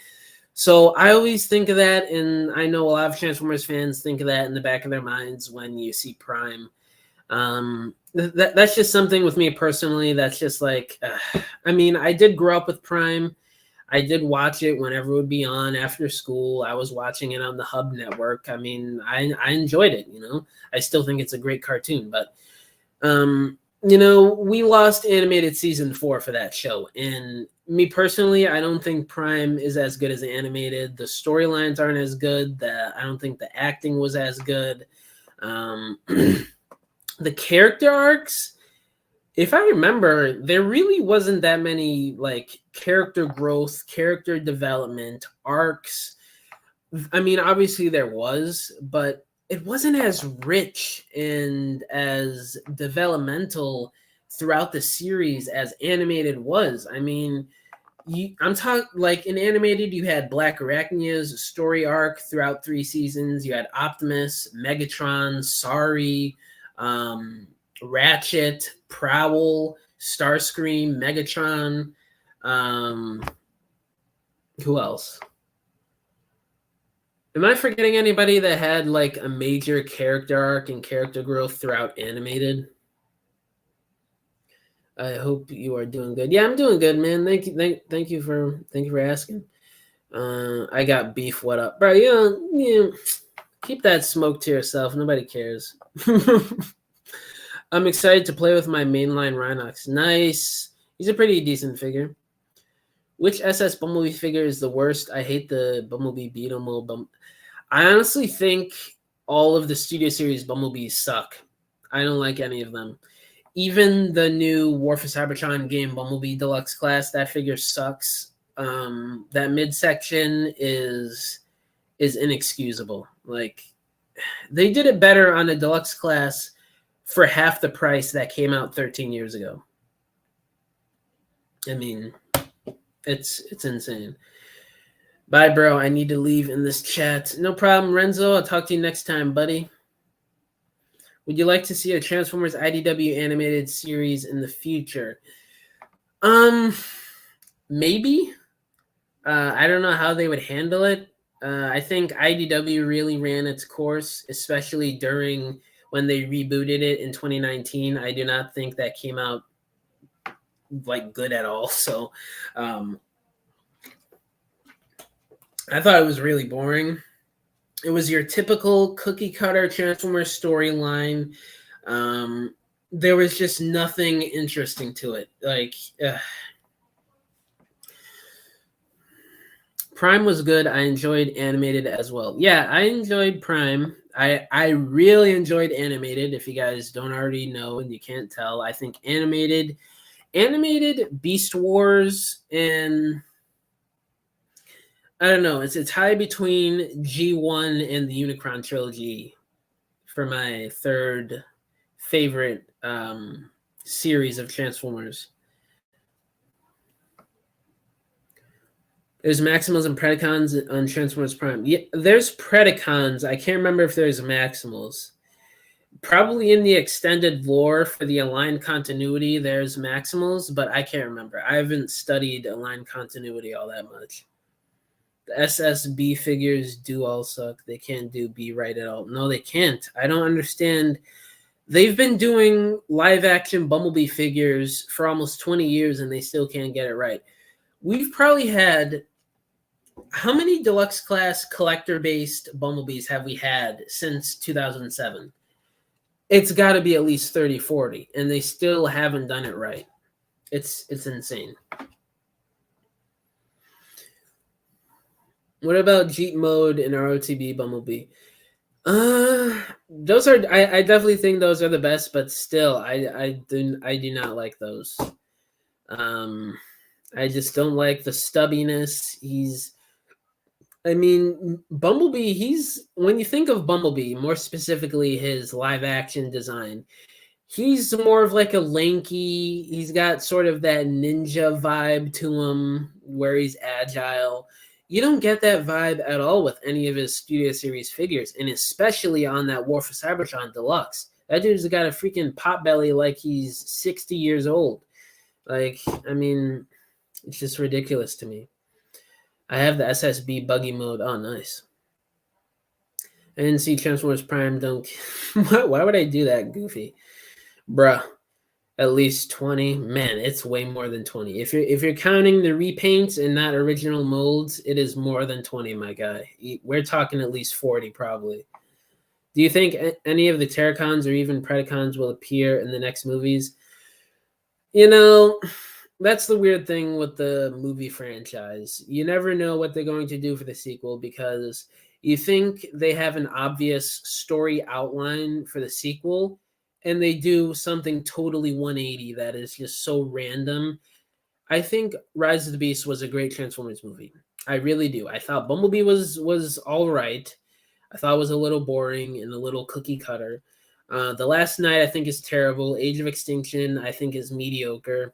So I always think of that, and I know a lot of Transformers fans think of that in the back of their minds when you see Prime. That's just something with me personally. That's just like, I mean, I did grow up with Prime. I did watch it whenever it would be on after school. I was watching it on the Hub Network. I mean, I enjoyed it, you know. I still think it's a great cartoon, but you know, we lost animated season 4 for that show. And me personally, I don't think Prime is as good as animated. The storylines aren't as good. I don't think the acting was as good. The character arcs, if I remember, there really wasn't that many like character growth, character development arcs. I mean, obviously there was, but it wasn't as rich and as developmental throughout the series as animated was. I mean, I'm talking like in animated, you had Black Arachnia's story arc throughout 3 seasons. You had Optimus, Megatron, Sorry, Ratchet, Prowl, Starscream, Megatron. Who else? Am I forgetting anybody that had like a major character arc and character growth throughout animated? I hope you are doing good. Yeah, I'm doing good, man. Thank you for asking. I got beef. What up, bro? You keep that smoke to yourself. Nobody cares. I'm excited to play with my mainline Rhinox. Nice. He's a pretty decent figure. Which SS Bumblebee figure is the worst? I hate the Bumblebee Beetle. I honestly think all of the Studio Series Bumblebees suck. I don't like any of them. Even the new War for Cybertron game Bumblebee Deluxe Class, that figure sucks. That midsection is inexcusable. Like, they did it better on a Deluxe Class for half the price that came out 13 years ago. I mean, it's insane. Bye, bro. I need to leave in this chat. No problem, Renzo. I'll talk to you next time, buddy. Would you like to see a Transformers IDW animated series in the future? Maybe. I don't know how they would handle it. I think IDW really ran its course, especially during when they rebooted it in 2019. I do not think that came out like good at all. So I thought it was really boring. It was your typical cookie cutter Transformers storyline. Um, there was just nothing interesting to it. Like Prime was good. I enjoyed animated as well. Yeah, I enjoyed Prime. I really enjoyed animated. If you guys don't already know and you can't tell, I think animated Beast Wars, and I don't know. It's a tie between G1 and the Unicron trilogy for my third favorite series of Transformers. There's Maximals and Predacons on Transformers Prime. Yeah, there's Predacons. I can't remember if there's Maximals. Probably in the extended lore for the aligned continuity, there's Maximals, but I can't remember. I haven't studied aligned continuity all that much. The SSB figures do all suck. They can't do B right at all. No, they can't. I don't understand. They've been doing live action Bumblebee figures for almost 20 years and they still can't get it right. We've probably had how many deluxe class collector based Bumblebees have we had since 2007? It's got to be at least 30, 40, and they still haven't done it right. It's insane. What about Jeep Mode and ROTB Bumblebee? Those are I definitely think those are the best, but still I do not like those. I just don't like the stubbiness. Bumblebee, when you think of Bumblebee, more specifically his live action design, he's more of like a lanky, he's got sort of that ninja vibe to him where he's agile. You don't get that vibe at all with any of his Studio Series figures, and especially on that War for Cybertron Deluxe. That dude's got a freaking pot belly like he's 60 years old. Like, it's just ridiculous to me. I have the SSB buggy mode. Oh, nice. I didn't see Transformers Prime. Don't. Why would I do that, Goofy? Bruh. At least 20. Man, it's way more than 20. If you're counting the repaints and not original molds, it is more than 20, my guy. We're talking at least 40 probably. Do you think any of the Terracons or even Predacons will appear in the next movies? That's the weird thing with the movie franchise. You never know what they're going to do for the sequel because you think they have an obvious story outline for the sequel, and they do something totally 180 that is just so random. I think Rise of the Beast was a great Transformers movie. I really do. I thought Bumblebee was all right. I thought it was a little boring and a little cookie cutter. The Last Night I think is terrible. Age of Extinction I think is mediocre.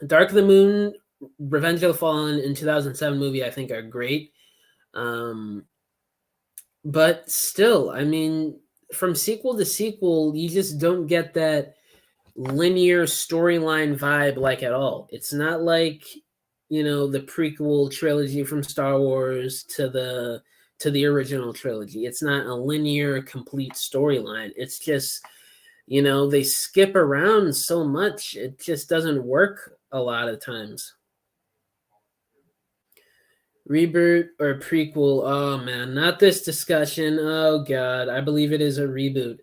Dark of the Moon, Revenge of the Fallen, in 2007 movie I think are great. But still, from sequel to sequel, you just don't get that linear storyline vibe like at all. It's not like, the prequel trilogy from Star Wars to the original trilogy. It's not a linear complete storyline. It's just, they skip around so much. It just doesn't work a lot of times. Reboot or prequel? Oh man, not this discussion. Oh god, I believe it is a reboot.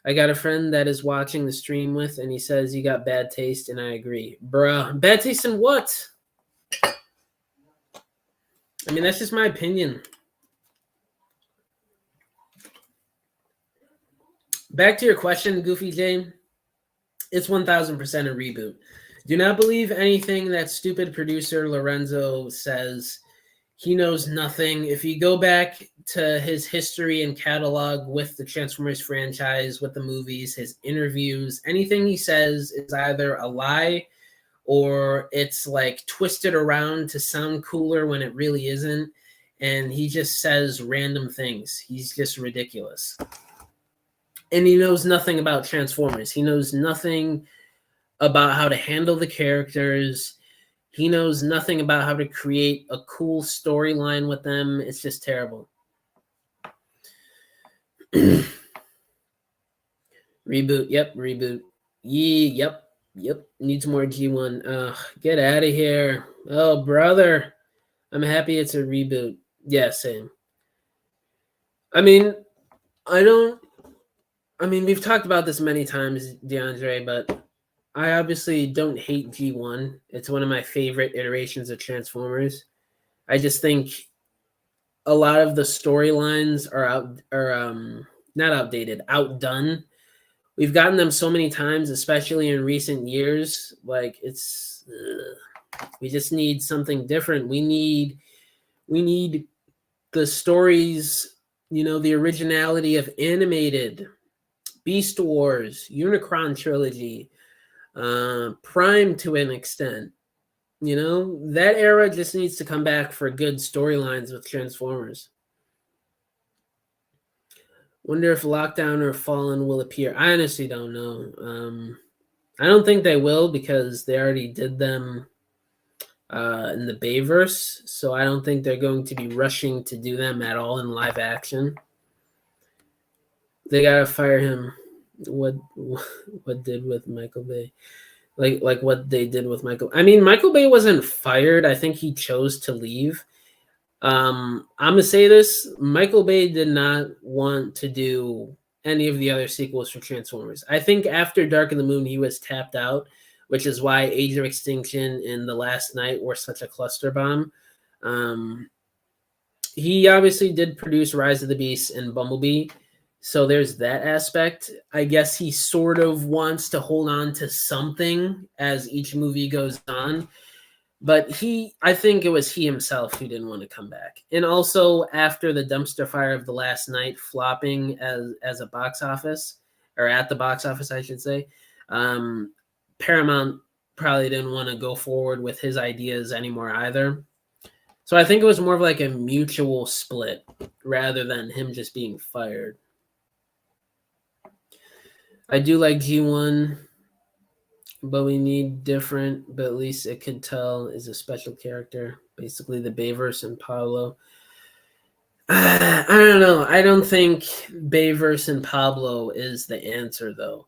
I got a friend that is watching the stream with, and he says you got bad taste, and I agree. Bruh, bad taste in what? That's just my opinion. Back to your question, Goofy Jane. It's 1000% a reboot. Do not believe anything that stupid producer Lorenzo says. He knows nothing. If you go back to his history and catalog with the Transformers franchise, with the movies, his interviews, anything he says is either a lie or it's like twisted around to sound cooler when it really isn't. And he just says random things. He's just ridiculous. And he knows nothing about Transformers. He knows nothing about how to handle the characters. He knows nothing about how to create a cool storyline with them. It's just terrible. Reboot. Yep. Reboot. Yep. Yep, needs more G1. Get out of here. Oh, brother. I'm happy it's a reboot. Yeah, same. I mean, I don't. I mean, we've talked about this many times, DeAndre, but I obviously don't hate G1. It's one of my favorite iterations of Transformers. I just think a lot of the storylines are not outdated, outdone. We've gotten them so many times, especially in recent years. Like we just need something different. We need the stories, the originality of animated Beast Wars, Unicron trilogy, Prime to an extent. That era just needs to come back for good storylines with Transformers. Wonder if Lockdown or Fallen will appear. I honestly don't know. I don't think they will because they already did them in the Bayverse, so I don't think they're going to be rushing to do them at all in live action. They gotta fire him. What did with Michael Bay? Like what they did with Michael. I mean, Michael Bay wasn't fired. I think he chose to leave. I'm gonna say this: Michael Bay did not want to do any of the other sequels for Transformers. I think after Dark of the Moon, he was tapped out, which is why Age of Extinction and The Last Night were such a cluster bomb. Um, he obviously did produce Rise of the Beast and Bumblebee, so there's that aspect. I guess he sort of wants to hold on to something as each movie goes on. But I think it was he himself who didn't want to come back. And also after the dumpster fire of The Last Night flopping as a box office, or at the box office, I should say, Paramount probably didn't want to go forward with his ideas anymore either. So I think it was more of like a mutual split rather than him just being fired. I do like G1, but we need different, but at least it could tell is a special character. Basically, the Bayverse and Pablo. I don't know. I don't think Bayverse and Pablo is the answer, though.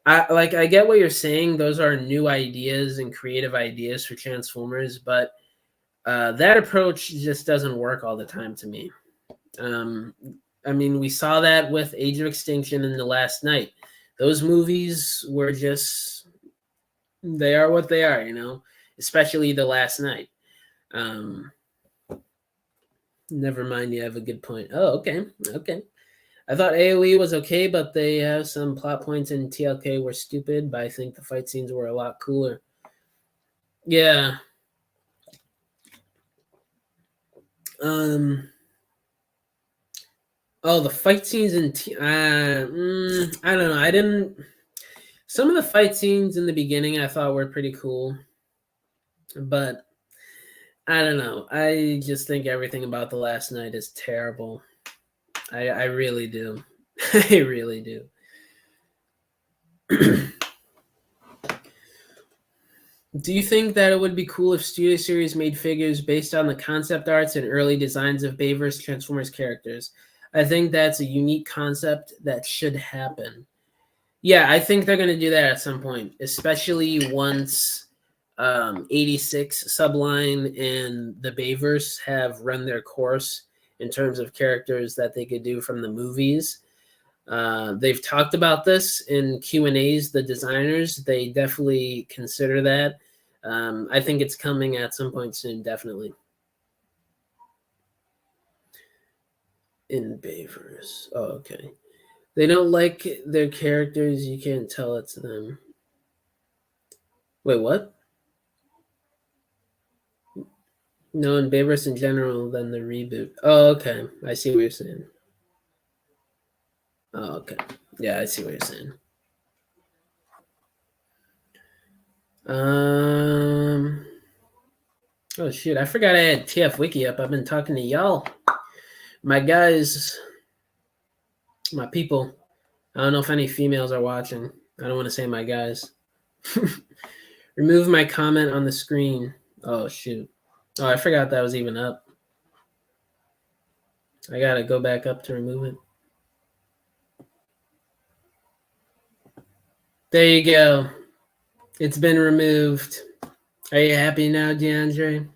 I get what you're saying. Those are new ideas and creative ideas for Transformers, but that approach just doesn't work all the time to me. Um, I mean, we saw that with Age of Extinction and The Last Night. Those movies were just they are what they are, especially The Last Night. Um, Never mind, you have a good point. Oh, okay. Okay. I thought AoE was okay, but they have some plot points in TLK were stupid, but I think the fight scenes were a lot cooler. Yeah. Um. Oh, the fight scenes in I don't know. I didn't. Some of the fight scenes in the beginning I thought were pretty cool, but I don't know. I just think everything about The Last Night is terrible. I really do. I really do. Do you think that it would be cool if Studio Series made figures based on the concept arts and early designs of Bayverse Transformers characters? I think that's a unique concept that should happen. Yeah, I think they're going to do that at some point, especially once 86 Subline and the Bayverse have run their course in terms of characters that they could do from the movies. They've talked about this in Q&As, the designers. They definitely consider that. I think it's coming at some point soon, definitely. In Bayverse. Oh, okay. They don't like their characters. You can't tell it's them. Wait, what? No, in Bayverse in general, then the reboot. Oh, okay. I see what you're saying. Oh, okay. Yeah, I see what you're saying. Um. Oh shoot! I forgot I had TF Wiki up. I've been talking to y'all, my guys, my people. I don't know if any females are watching. I don't want to say my guys. Remove my comment on the screen. Oh shoot! Oh, I forgot that was even up. I gotta go back up to remove it. There you go. It's been removed. Are you happy now, DeAndre?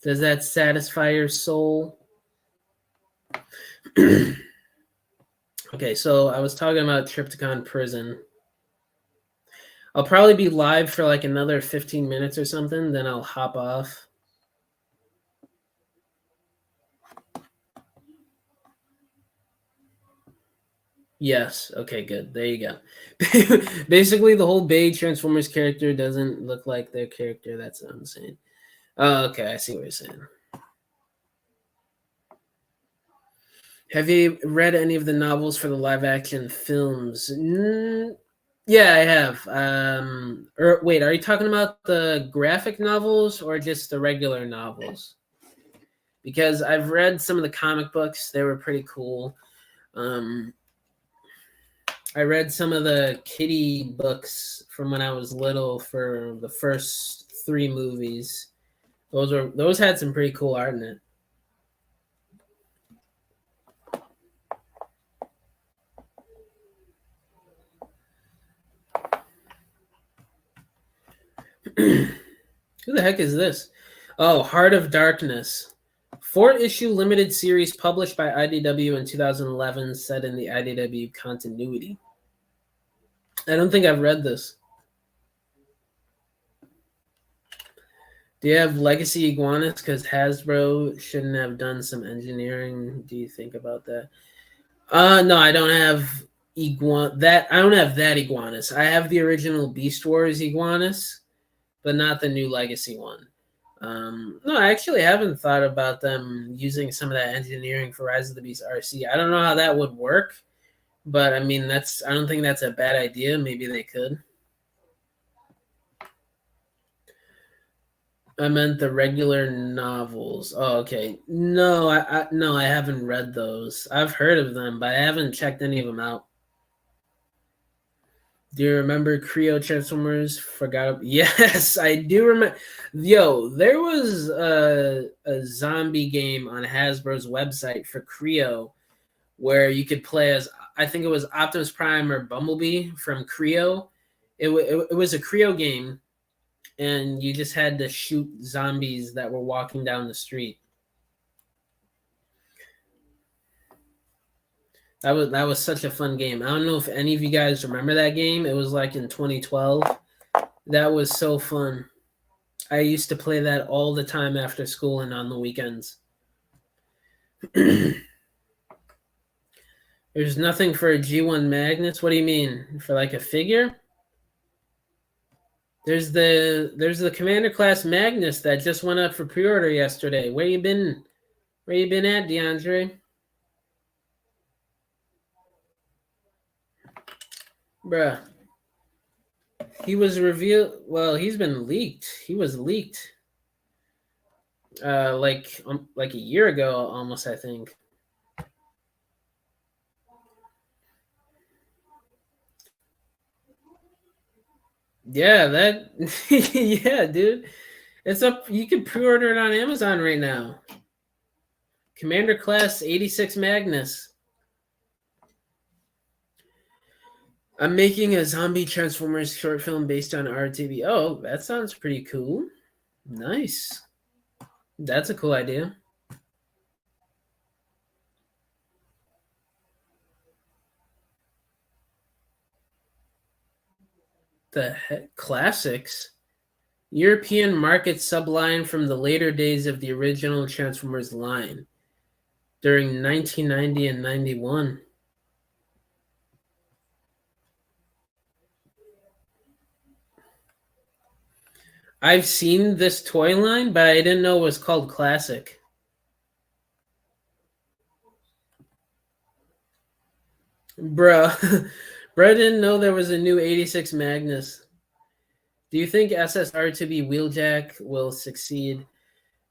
Does that satisfy your soul? Okay, so I was talking about Triptychon Prison. I'll probably be live for like another 15 minutes or something, then I'll hop off. Yes. Okay, good. There you go. Basically, the whole Bay Transformers character doesn't look like their character. That's what I'm saying. Oh, okay. I see what you're saying. Have you read any of the novels for the live action films? Yeah, I have. Wait, are you talking about the graphic novels or just the regular novels? Because I've read some of the comic books; they were pretty cool. Um, I read some of the Kitty books from when I was little for the first three movies. Those had some pretty cool art in it. Who the heck is this? Oh, Heart of Darkness. 4-issue limited series published by IDW in 2011, set in the IDW continuity. I don't think I've read this. Do you have Legacy Iguanas? Because Hasbro shouldn't have done some engineering. Do you think about that? No, I don't have I don't have that Iguanas. I have the original Beast Wars Iguanas, but not the new Legacy one. No, I actually haven't thought about them using some of that engineering for Rise of the Beast RC. I don't know how that would work, but I mean, I don't think that's a bad idea. Maybe they could. I meant the regular novels. Oh, okay. No, no, I haven't read those. I've heard of them, but I haven't checked any of them out. Do you remember Creo Transformers? Forgot. Yes, I do remember. Yo, there was a zombie game on Hasbro's website for Creo where you could play as, I think it was Optimus Prime or Bumblebee from Creo. It was a Creo game, and you just had to shoot zombies that were walking down the street. That was such a fun game. I don't know if any of you guys remember that game. It was like in 2012. That was so fun. I used to play that all the time after school and on the weekends. There's nothing for a G1 Magnus. What do you mean? For like a figure? There's the Commander class Magnus that just went up for pre-order yesterday. Where you been? Where you been at, DeAndre? Bruh. He was revealed. Well, he's been leaked. He was leaked. Like a year ago, almost. I think. Yeah, that. Yeah, dude. It's up. You can pre-order it on Amazon right now. Commander Class 86 Magnus. I'm making a zombie Transformers short film based on RTV. Oh, that sounds pretty cool. Nice. That's a cool idea. The heck? Classics? European market subline from the later days of the original Transformers line during 1990 and 91. I've seen this toy line, but I didn't know it was called Classic. Bro, bro didn't know there was a new 86 Magnus. Do you think SSR2B Wheeljack will succeed?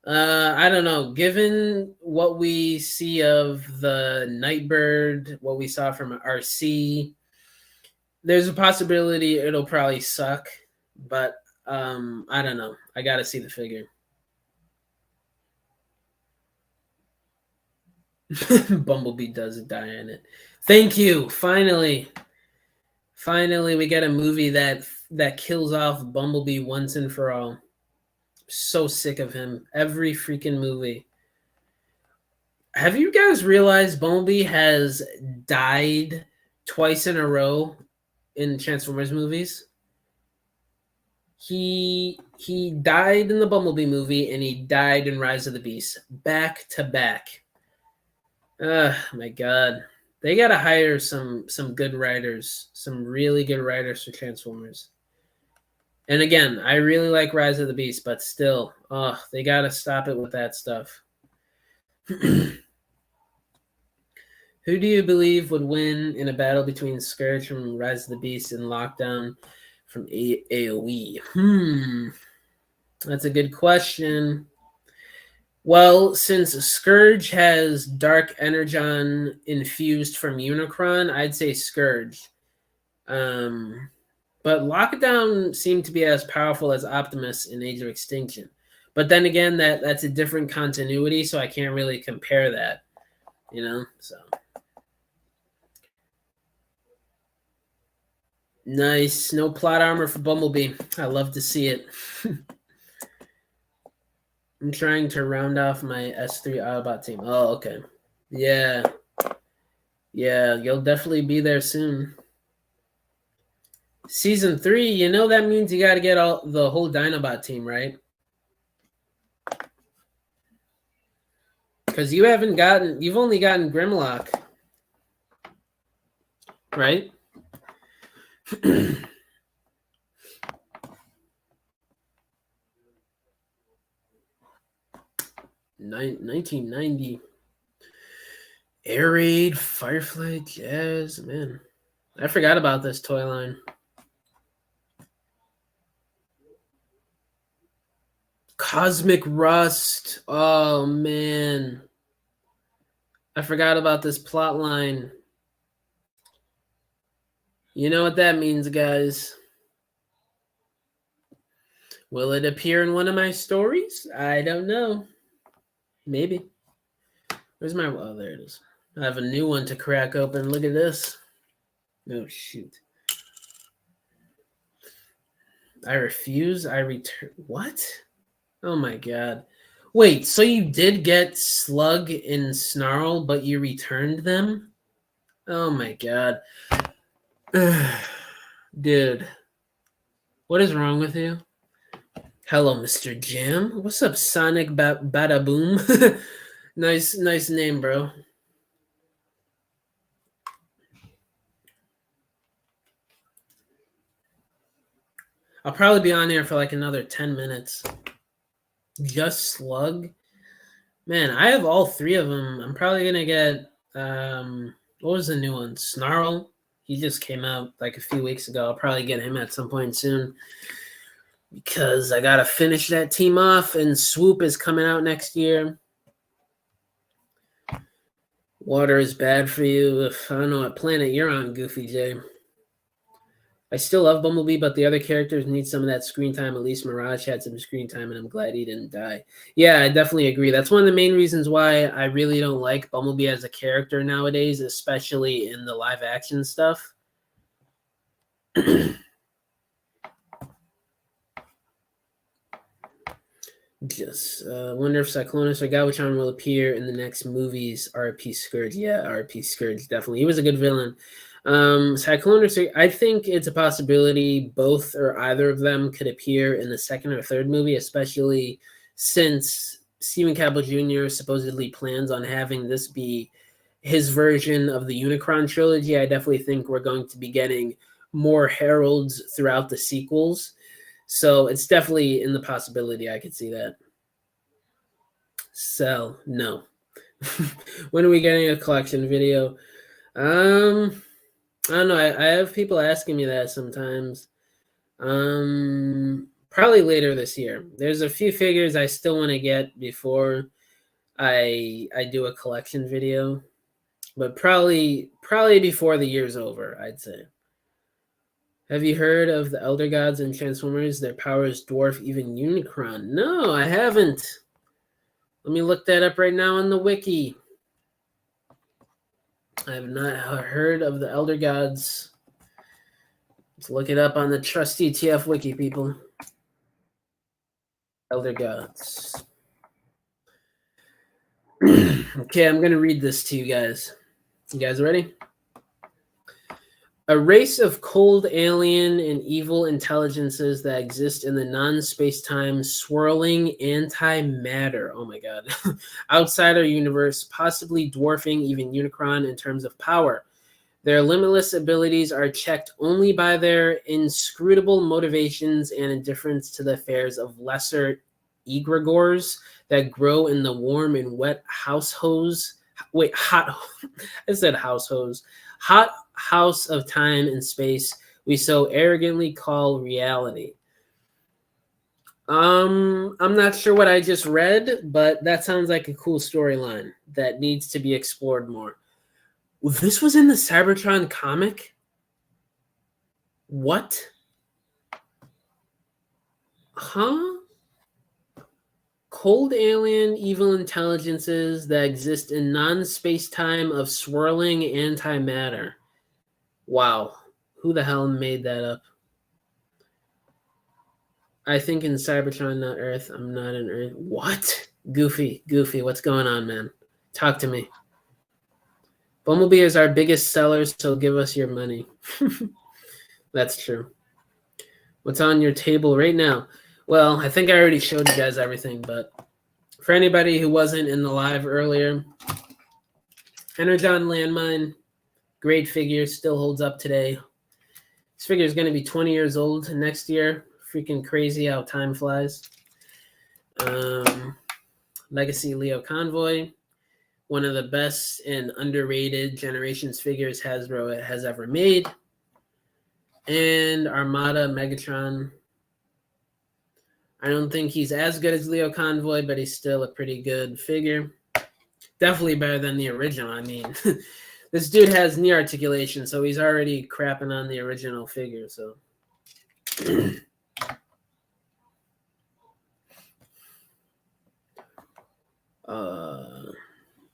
I don't know. Given what we see of the Nightbird, what we saw from RC, there's a possibility it'll probably suck, but I don't know. I got to see the figure. Bumblebee does die in it. Thank you. Finally, we get a movie that that kills off Bumblebee once and for all. So sick of him. Every freaking movie. Have you guys realized Bumblebee has died twice in a row in Transformers movies? He died in the Bumblebee movie and he died in Rise of the Beast, back to back. My God. They gotta hire some good writers, some really good writers for Transformers. And again, I really like Rise of the Beast, but still, they gotta stop it with that stuff. Who do you believe would win in a battle between Scourge from Rise of the Beast and Lockdown from AoE? That's a good question. Well, since Scourge has Dark Energon infused from Unicron, I'd say Scourge. But Lockdown seemed to be as powerful as Optimus in Age of Extinction. But then again, that's a different continuity, so I can't really compare that, So nice. No plot armor for Bumblebee. I love to see it. I'm trying to round off my S3 Autobot team. Oh, okay. Yeah. Yeah, you'll definitely be there soon. Season 3, that means you got to get the whole Dinobot team, right? Because you've only gotten Grimlock, right? 1990. Air Raid, Firefly, Jazz, man. I forgot about this toy line. Cosmic Rust. Oh, man. I forgot about this plot line. You know what that means, guys. Will it appear in one of my stories? I don't know. Maybe. Where's my... Oh, there it is. I have a new one to crack open. Look at this. Oh, shoot. I refuse. I return... What? Oh, my God. Wait, so you did get Slug and Snarl, but you returned them? Oh, my God. Dude. What is wrong with you? Hello, Mr. Jam. What's up, Sonic Bada Boom? Nice name, bro. I'll probably be on here for like another 10 minutes. Just Slug? Man, I have all three of them. I'm probably going to get, what was the new one? Snarl? He just came out like a few weeks ago. I'll probably get him at some point soon. Because I got to finish that team off, and Swoop is coming out next year. Water is bad for you. I don't know what planet you're on, Goofy J. I still love Bumblebee, but the other characters need some of that screen time. At least Mirage had some screen time, and I'm glad he didn't die. Yeah, I definitely agree. That's one of the main reasons why I really don't like Bumblebee as a character nowadays, especially in the live-action stuff. Just wonder if Cyclonus or Galvatron will appear in the next movies. RP Scourge. Yeah, RP Scourge, definitely. He was a good villain. Cyclonus, I think it's a possibility both or either of them could appear in the second or third movie, especially since Stephen Campbell Jr. supposedly plans on having this be his version of the Unicron trilogy. I definitely think we're going to be getting more heralds throughout the sequels. So it's definitely in the possibility. I could see that. So, no. When are we getting a collection video? I don't know. I have people asking me that sometimes. Probably later this year. There's a few figures I still want to get before I do a collection video, but probably before the year's over, I'd say. Have you heard of the Elder Gods and Transformers? Their powers dwarf even Unicron. No, I haven't. Let me look that up right now on the Wiki. I have not heard of the Elder Gods. Let's look it up on the trusty TF Wiki, people. Elder Gods. Okay, I'm going to read this to you guys. You guys ready? A race of cold alien and evil intelligences that exist in the non-space-time swirling antimatter. Oh my god. Outside our universe, possibly dwarfing even Unicron in terms of power. Their limitless abilities are checked only by their inscrutable motivations and indifference to the affairs of lesser egregores that grow in the warm and wet house hose. Wait, hot. I said house hose. Hot house of time and space we so arrogantly call reality. I'm not sure what I just read, but that sounds like a cool storyline that needs to be explored more. This was in the Cybertron comic? What? Huh? Cold alien evil intelligences that exist in non-space-time of swirling antimatter. Wow. Who the hell made that up? I think in Cybertron, not Earth. I'm not in Earth. What? Goofy, what's going on, man? Talk to me. Bumblebee is our biggest seller, so give us your money. That's true. What's on your table right now? Well, I think I already showed you guys everything, but for anybody who wasn't in the live earlier, Energon Landmine, great figure, still holds up today. This figure is going to be 20 years old next year. Freaking crazy how time flies. Legacy Leo Convoy, one of the best and underrated Generations figures Hasbro has ever made. And Armada Megatron. I don't think he's as good as Leo Convoy, but he's still a pretty good figure. Definitely better than the original. I mean, this dude has knee articulation, so he's already crapping on the original figure. So,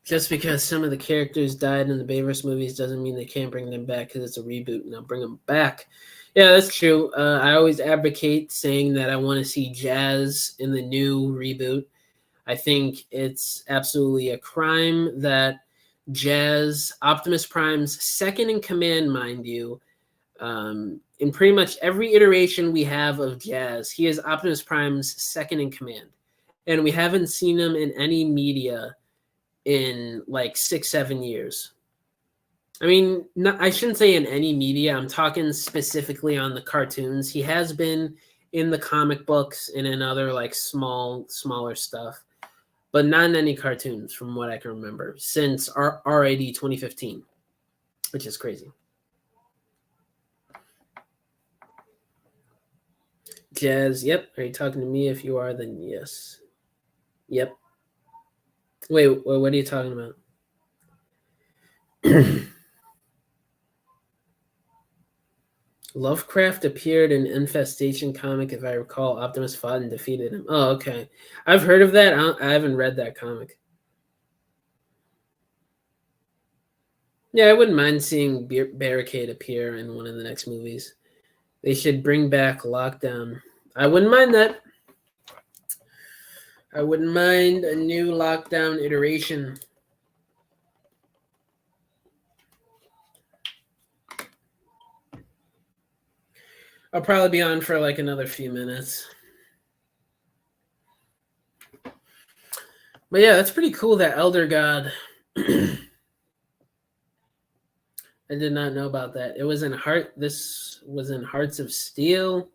just because some of the characters died in the Bayverse movies doesn't mean they can't bring them back because it's a reboot. Now bring them back. Yeah, that's true. I always advocate saying that I want to see Jazz in the new reboot. I think it's absolutely a crime that Jazz, Optimus Prime's second in command, mind you, in pretty much every iteration we have of Jazz, he is Optimus Prime's second in command. And we haven't seen him in any media in like 6-7 years. I mean, I shouldn't say in any media. I'm talking specifically on the cartoons. He has been in the comic books and in other like smaller stuff, but not in any cartoons from what I can remember since RID 2015, which is crazy. Jazz, yep. Are you talking to me? If you are, then yes. Yep. Wait, what are you talking about? Lovecraft appeared in Infestation comic, if I recall. Optimus fought and defeated him. Oh, okay. I've heard of that. I haven't read that comic. Yeah, I wouldn't mind seeing Barricade appear in one of the next movies. They should bring back Lockdown. I wouldn't mind that. I wouldn't mind a new Lockdown iteration. I'll probably be on for like another few minutes. But yeah, that's pretty cool, that Elder God. I did not know about that. It was in This was in Hearts of Steel,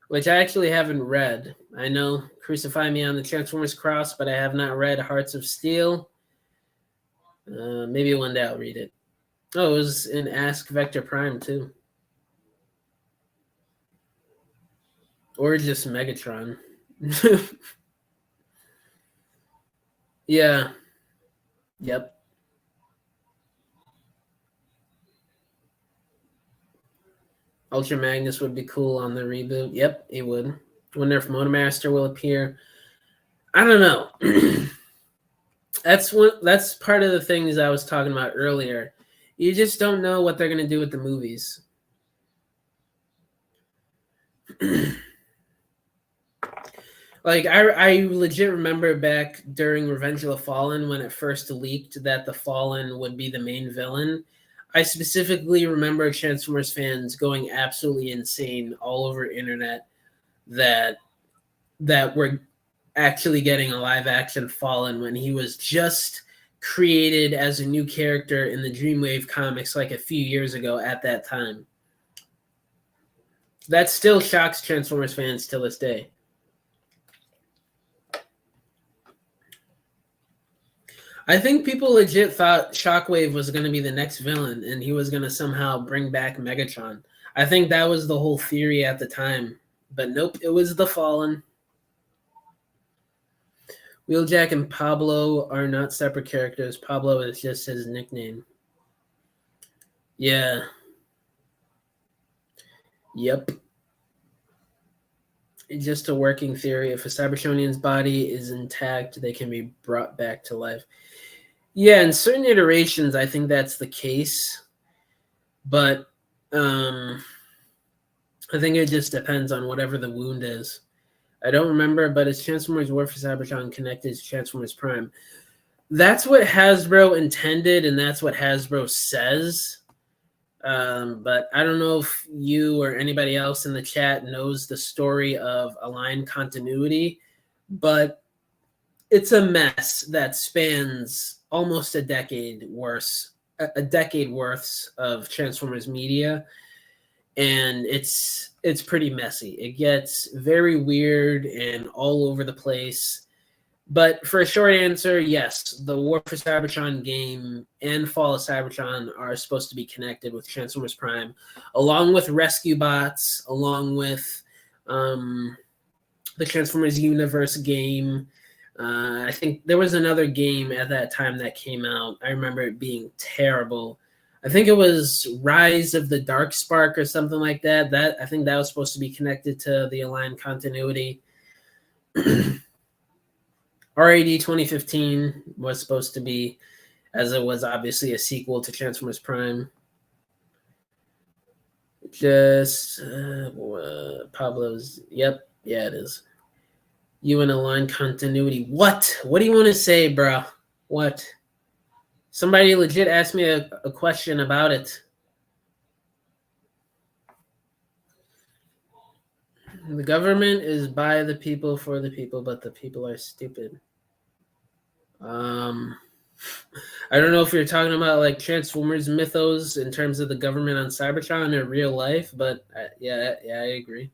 which I actually haven't read. I know Crucify Me on the Transformers Cross, but I have not read Hearts of Steel. Maybe one day I'll read it. Oh, it was in Ask Vector Prime too. Or just Megatron. Yeah. Yep. Ultra Magnus would be cool on the reboot. Yep, it would. Wonder if Motormaster will appear. I don't know. That's part of the things I was talking about earlier. You just don't know what they're gonna do with the movies. Like I legit remember back during Revenge of the Fallen when it first leaked that the Fallen would be the main villain. I specifically remember Transformers fans going absolutely insane all over internet that we're actually getting a live action Fallen when he was just created as a new character in the Dreamwave comics like a few years ago at that time. That still shocks Transformers fans till this day. I think people legit thought Shockwave was going to be the next villain and he was going to somehow bring back Megatron. I think that was the whole theory at the time. But nope, it was the Fallen. Wheeljack and Pablo are not separate characters. Pablo is just his nickname. Yeah. Yep. It's just a working theory. If a Cybertronian's body is intact, they can be brought back to life. Yeah, in certain iterations, I think that's the case. But I think it just depends on whatever the wound is. I don't remember, but it's Transformers War for Cybertron connected to Transformers Prime. That's what Hasbro intended, and that's what Hasbro says. But I don't know if you or anybody else in the chat knows the story of Align Continuity, but it's a mess that spans almost a decade worth of Transformers media, and it's pretty messy. It gets very weird and all over the place. But for a short answer, yes, the War for Cybertron game and Fall of Cybertron are supposed to be connected with Transformers Prime, along with Rescue Bots, along with the Transformers Universe game. I think there was another game at that time that came out. I remember it being terrible. I think it was Rise of the Dark Spark or something like that. I think that was supposed to be connected to the Align Continuity. RAD 2015 was supposed to be, as it was obviously a sequel to Transformers Prime. Just Pablo's. Yep, yeah, it is. You and Align Continuity. What? What do you want to say, bro? What? Somebody legit asked me a question about it. The government is by the people for the people, but the people are stupid. I don't know if you're talking about like Transformers mythos in terms of the government on Cybertron or real life, but yeah, I agree.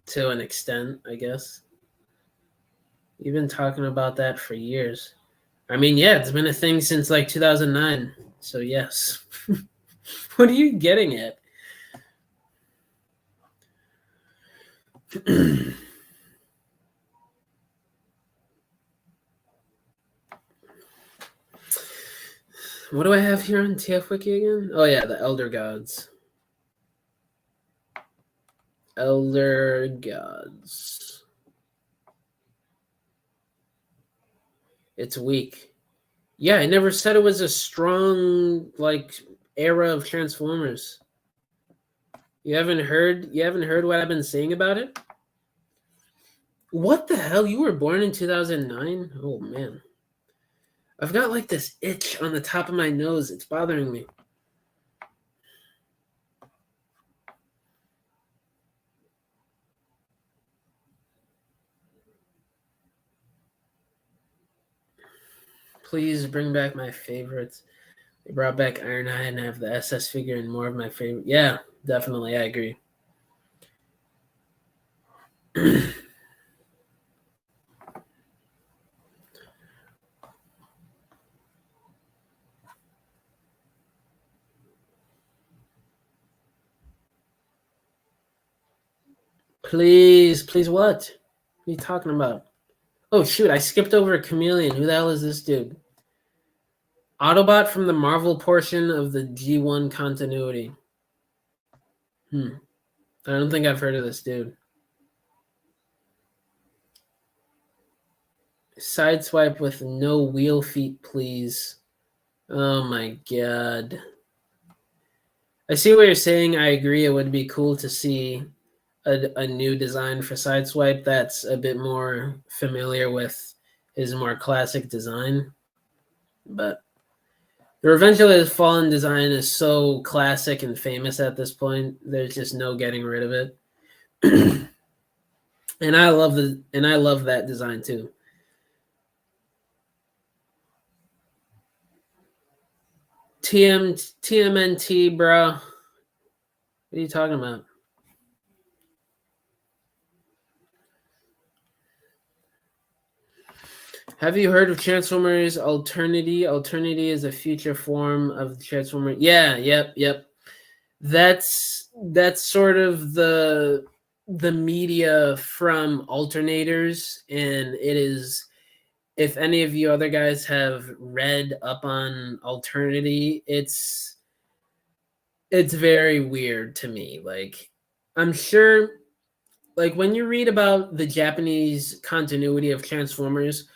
To an extent, I guess. You've been talking about that for years. I mean, yeah, it's been a thing since like 2009. So yes. What are you getting at? What do I have here on TF Wiki again? Oh yeah, the Elder Gods. Elder Gods. It's weak. Yeah, I never said it was a strong like era of Transformers. You haven't heard what I've been saying about it? What the hell? You were born in 2009? Oh man. I've got like this itch on the top of my nose. It's bothering me. Please bring back my favorites. They brought back Ironhide and have the SS figure and more of my favorite. Yeah, definitely. I agree. Please what? What are you talking about? Oh shoot, I skipped over a Chameleon. Who the hell is this dude? Autobot from the Marvel portion of the G1 continuity. I don't think I've heard of this dude. Sideswipe with no wheel feet, please. Oh my god. I see what you're saying. I agree. It would be cool to see a new design for Sideswipe that's a bit more familiar with his more classic design. But the Revenge of the Fallen design is so classic and famous at this point. There's just no getting rid of it. And I love that design too. TMNT, bro. What are you talking about? Have you heard of Transformers Alternity? Alternity is a future form of the Transformer. Yeah, yep. That's sort of the media from alternators, and it is, if any of you other guys have read up on Alternity, it's very weird to me. Like, I'm sure, like, when you read about the Japanese continuity of Transformers,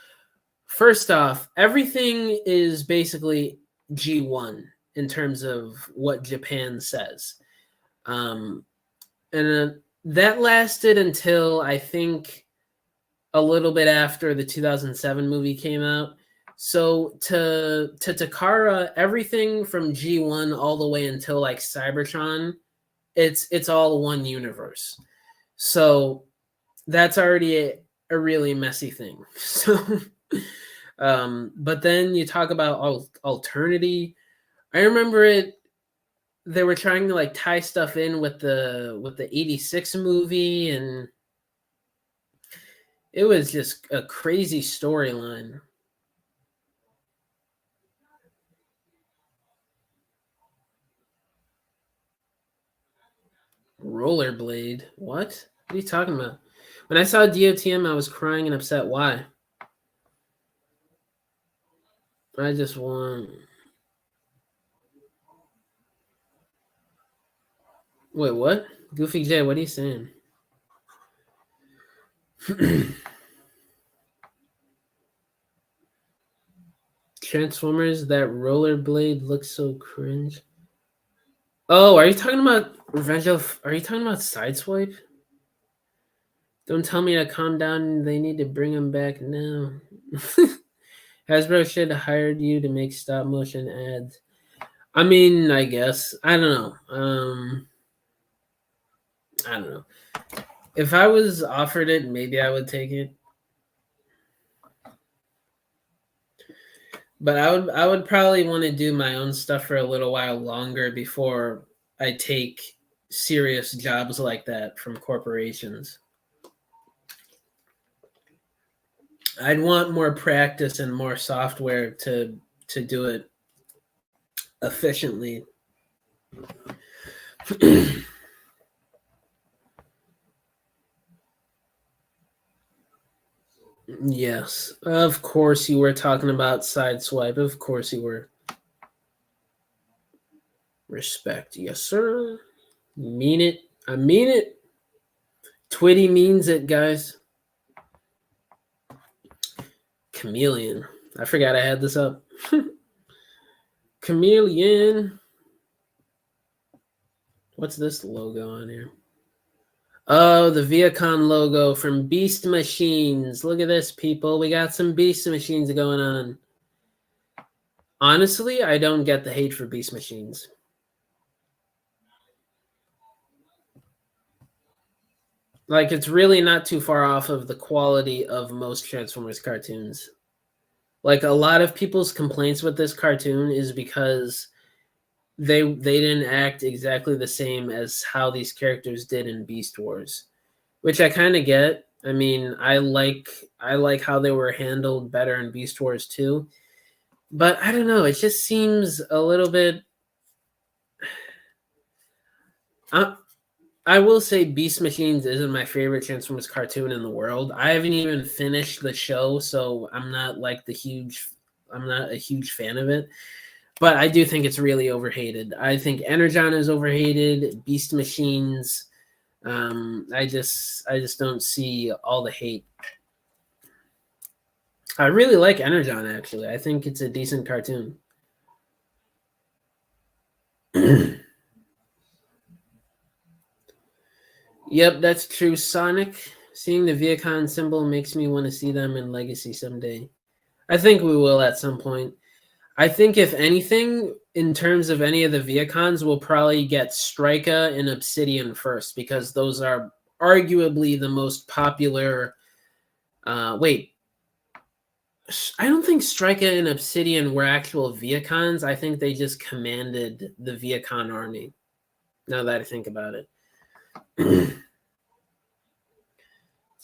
first off, everything is basically G1 in terms of what Japan says. Um, and that lasted until I think a little bit after the 2007 movie came out. So to Takara, everything from G1 all the way until like Cybertron, it's all one universe. So that's already a really messy thing. So but then you talk about alternity. I remember it, they were trying to like tie stuff in with the 86 movie, and it was just a crazy storyline. Rollerblade. What? What are you talking about? When I saw DOTM, I was crying and upset. Why? I just want. Wait, what? Goofy J, what are you saying? Transformers, that rollerblade looks so cringe. Oh, are you talking about Revenge of? Are you talking about Sideswipe? Don't tell me to calm down. They need to bring him back now. Hasbro should have hired you to make stop motion ads. I mean, I guess. I don't know. I don't know. If I was offered it, maybe I would take it. But I would probably want to do my own stuff for a little while longer before I take serious jobs like that from corporations. I'd want more practice and more software to do it efficiently. Yes, of course you were talking about Sideswipe. Of course you were. Respect, yes, sir. Mean it. I mean it. Twitty means it, guys. Chameleon. I forgot I had this up. Chameleon. What's this logo on here? Oh, the Viacom logo from Beast Machines. Look at this, people. We got some Beast Machines going on. Honestly, I don't get the hate for Beast Machines. Like, it's really not too far off of the quality of most Transformers cartoons. Like, a lot of people's complaints with this cartoon is because they didn't act exactly the same as how these characters did in Beast Wars, which I kind of get. I mean, I like how they were handled better in Beast Wars too, but I don't know. It just seems a little bit. I, I will say Beast Machines isn't my favorite Transformers cartoon in the world. I haven't even finished the show, so I'm not like the huge. I'm not a huge fan of it. But I do think it's really overhated. I think Energon is overhated. Beast Machines. I just don't see all the hate. I really like Energon actually. I think it's a decent cartoon. Yep, that's true. Sonic. Seeing the Viacon symbol makes me want to see them in Legacy someday. I think we will at some point. I think if anything, in terms of any of the Viacons, we'll probably get Strika and Obsidian first because those are arguably the most popular. Wait, I don't think Strika and Obsidian were actual Viacons. I think they just commanded the Viacon army. Now that I think about it.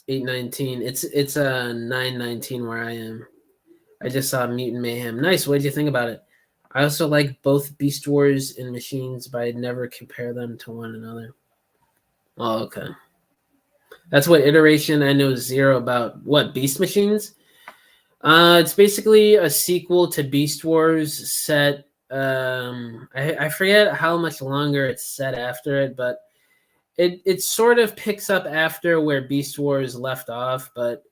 819. It's a 919 where I am. I just saw Mutant Mayhem. Nice. What did you think about it? I also like both Beast Wars and Machines, but I'd never compare them to one another. Oh, okay. That's what iteration I know zero about. What, Beast Machines? It's basically a sequel to Beast Wars set. I forget how much longer it's set after it, but it sort of picks up after where Beast Wars left off, but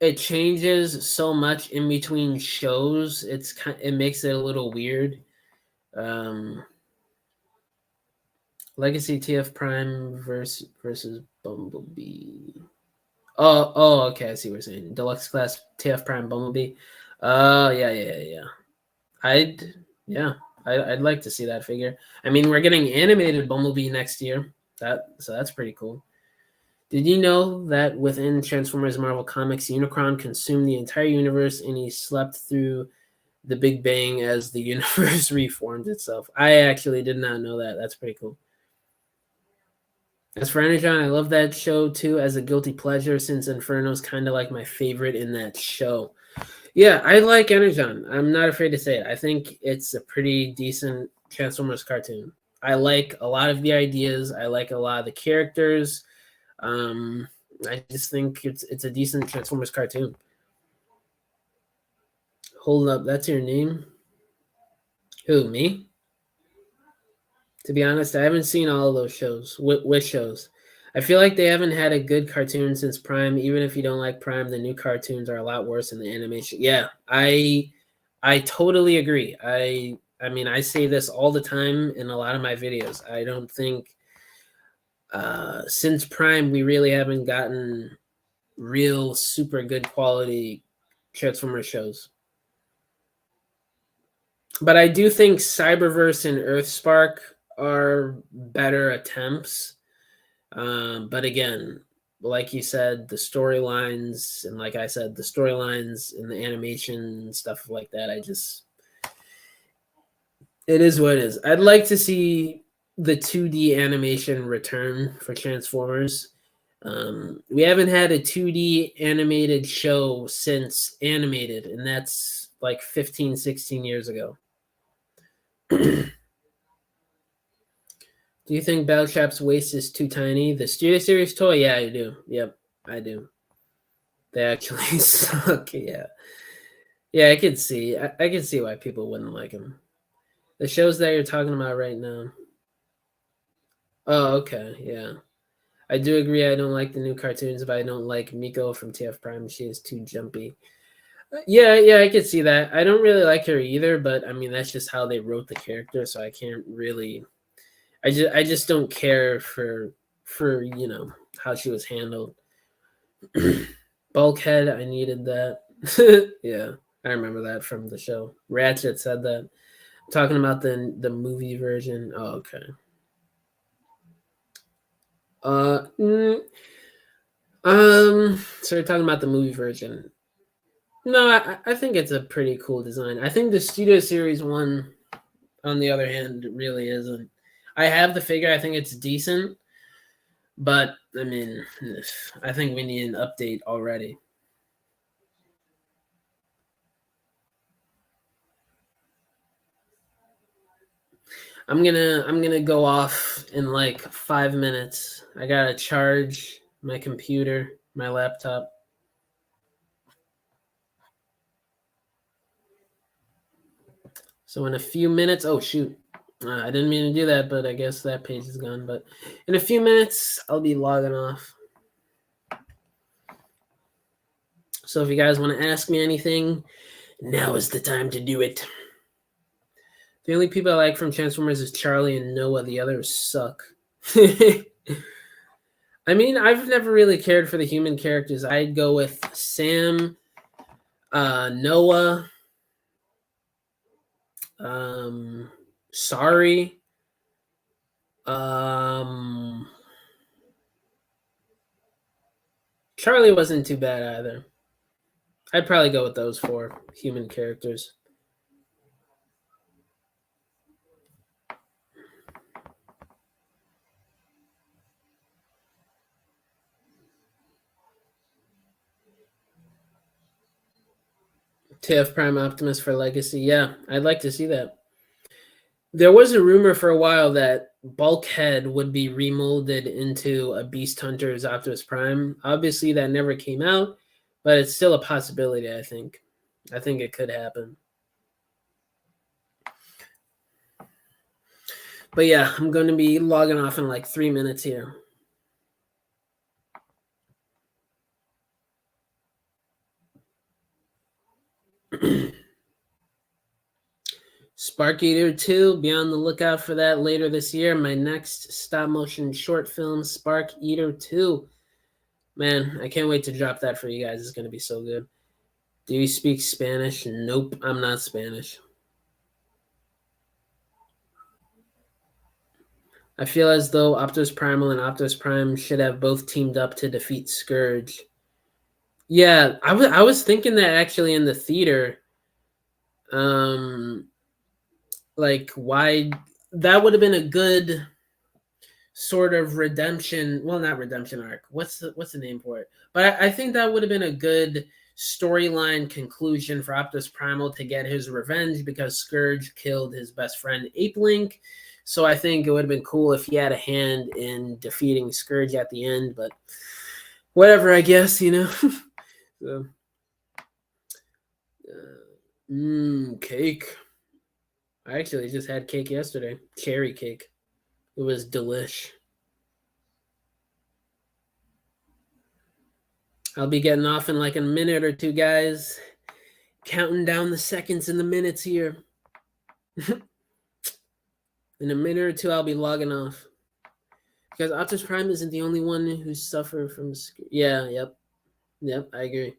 it changes so much in between shows. It makes it a little weird. Legacy TF Prime versus Bumblebee. Oh, okay. I see what you're saying. Deluxe class TF Prime Bumblebee. Yeah. I'd yeah, I'd like to see that figure. I mean, we're getting animated Bumblebee next year. So that's pretty cool. Did you know that within Transformers Marvel Comics, Unicron consumed the entire universe and he slept through the Big Bang as the universe reformed itself? I actually did not know that. That's pretty cool. As for Energon, I love that show too as a guilty pleasure since Inferno's kind of like my favorite in that show. Yeah, I like Energon. I'm not afraid to say it. I think it's a pretty decent Transformers cartoon. I like a lot of the ideas. I like a lot of the characters. I just think it's a decent Transformers cartoon. Hold up, that's your name? Who, me? To be honest, I haven't seen all of those shows. Which shows? I feel like they haven't had a good cartoon since Prime. Even if you don't like Prime, the new cartoons are a lot worse than the animation. Yeah, I totally agree. I mean, I say this all the time in a lot of my videos. I don't think since Prime we really haven't gotten real super good quality Transformer shows. But I do think Cyberverse and Earthspark are better attempts. But again, like you said, the storylines and like I said, the storylines and the animation and stuff like that, it is what it is. I'd like to see the 2D animation return for Transformers. We haven't had a 2D animated show since Animated, and that's like 15, 16 years ago. Do you think Battletrap's waist is too tiny? The Studio Series toy? Yeah, I do. Yep, I do. They actually suck. Yeah. Yeah, I could see. I could see why people wouldn't like them. The shows that you're talking about right now. Oh, okay. Yeah. I do agree. I don't like the new cartoons, but I don't like Miko from TF Prime. She is too jumpy. Yeah, I could see that. I don't really like her either, but I mean that's just how they wrote the character, so I can't really. I just don't care for how she was handled. Bulkhead, I needed that. Yeah, I remember that from the show. Ratchet said that. Talking about the movie version. Oh, okay. Uh, mm, so we're talking about the movie version. No, I think it's a pretty cool design. I think the Studio Series one, on the other hand, really isn't. I have the figure. I think it's decent, but I mean, I think we need an update already. I'm gonna go off in like 5 minutes. I gotta charge my computer, my laptop. So in a few minutes, oh shoot, I didn't mean to do that, but I guess that page is gone. But in a few minutes, I'll be logging off. So if you guys want to ask me anything, now is the time to do it. The only people I like from Transformers is Charlie and Noah. The others suck. I mean, I've never really cared for the human characters. I'd go with Sam, Noah, Sorry, um, Charlie wasn't too bad either. I'd probably go with those four human characters. TF Prime Optimus for Legacy. Yeah, I'd like to see that. There was a rumor for a while that Bulkhead would be remolded into a Beast Hunter's Optimus Prime. Obviously, that never came out, but it's still a possibility, I think. I think it could happen. But yeah, I'm going to be logging off in like 3 minutes here. Spark Eater 2, be on the lookout for that later this year. My next stop motion short film, Spark Eater 2. Man, I can't wait to drop that for you guys. It's going to be so good. Do you speak Spanish? Nope, I'm not Spanish. I feel as though Optimus Primal and Optimus Prime should have both teamed up to defeat Scourge. Yeah, I was thinking that actually in the theater. Like why that would have been a good sort of redemption. Well, not redemption arc. What's the name for it? But I think that would have been a good storyline conclusion for Optimus Primal to get his revenge because Scourge killed his best friend Ape Link. So I think it would have been cool if he had a hand in defeating Scourge at the end, but whatever, I guess, you know. So, cake. I actually just had cake yesterday. Cherry cake. It was delish. I'll be getting off in like a minute or two, guys. Counting down the seconds and the minutes here. In a minute or two, I'll be logging off. Because Optimus Prime isn't the only one who suffered from... Yeah, yep, I agree.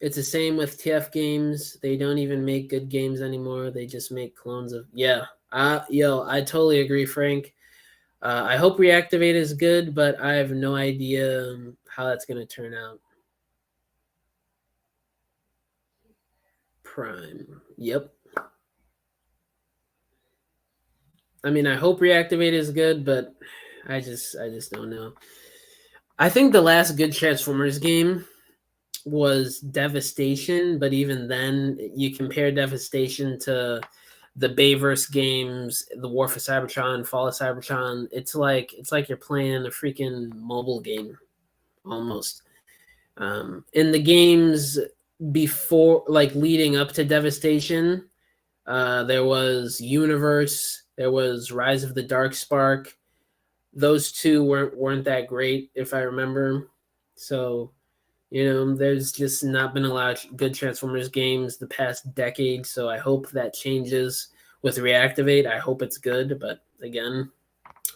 It's the same with TF games. They don't even make good games anymore. They just make clones of... Yeah, I totally agree, Frank. I hope Reactivate is good, but I have no idea how that's going to turn out. Prime. Yep. I mean, I hope Reactivate is good, but I just don't know. I think the last good Transformers game was Devastation, but even then, you compare Devastation to the Bayverse games, the War for Cybertron, Fall of Cybertron. It's like you're playing a freaking mobile game, almost. In the games before, like leading up to Devastation, there was Universe, there was Rise of the Dark Spark. Those two weren't that great, if I remember. So, you know, there's just not been a lot of good Transformers games the past decade. So I hope that changes with Reactivate. I hope it's good, but again,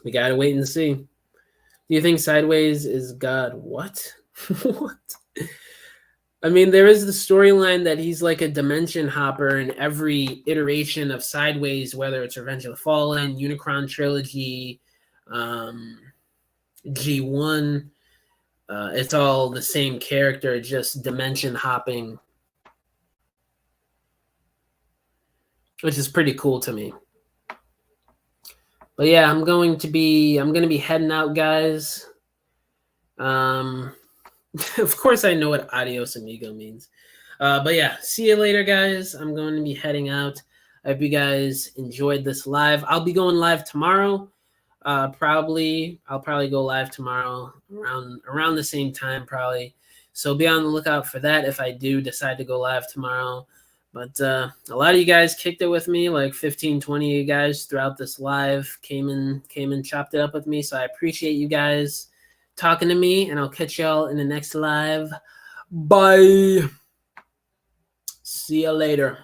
we gotta wait and see. Do you think Sideways is God? What? What? I mean, there is the storyline that he's like a dimension hopper in every iteration of Sideways, whether it's Revenge of the Fallen, Unicron Trilogy, G1. It's all the same character, just dimension hopping, which is pretty cool to me. But yeah, I'm gonna be heading out, guys. Of course, I know what adios amigo means. But yeah, see you later, guys. I'm going to be heading out. I hope you guys enjoyed this live. I'll be going live tomorrow. I'll probably go live tomorrow around the same time, probably. So be on the lookout for that if I do decide to go live tomorrow. But a lot of you guys kicked it with me, like 15, 20 of you guys throughout this live came and chopped it up with me. So I appreciate you guys talking to me, and I'll catch y'all in the next live. Bye. See you later.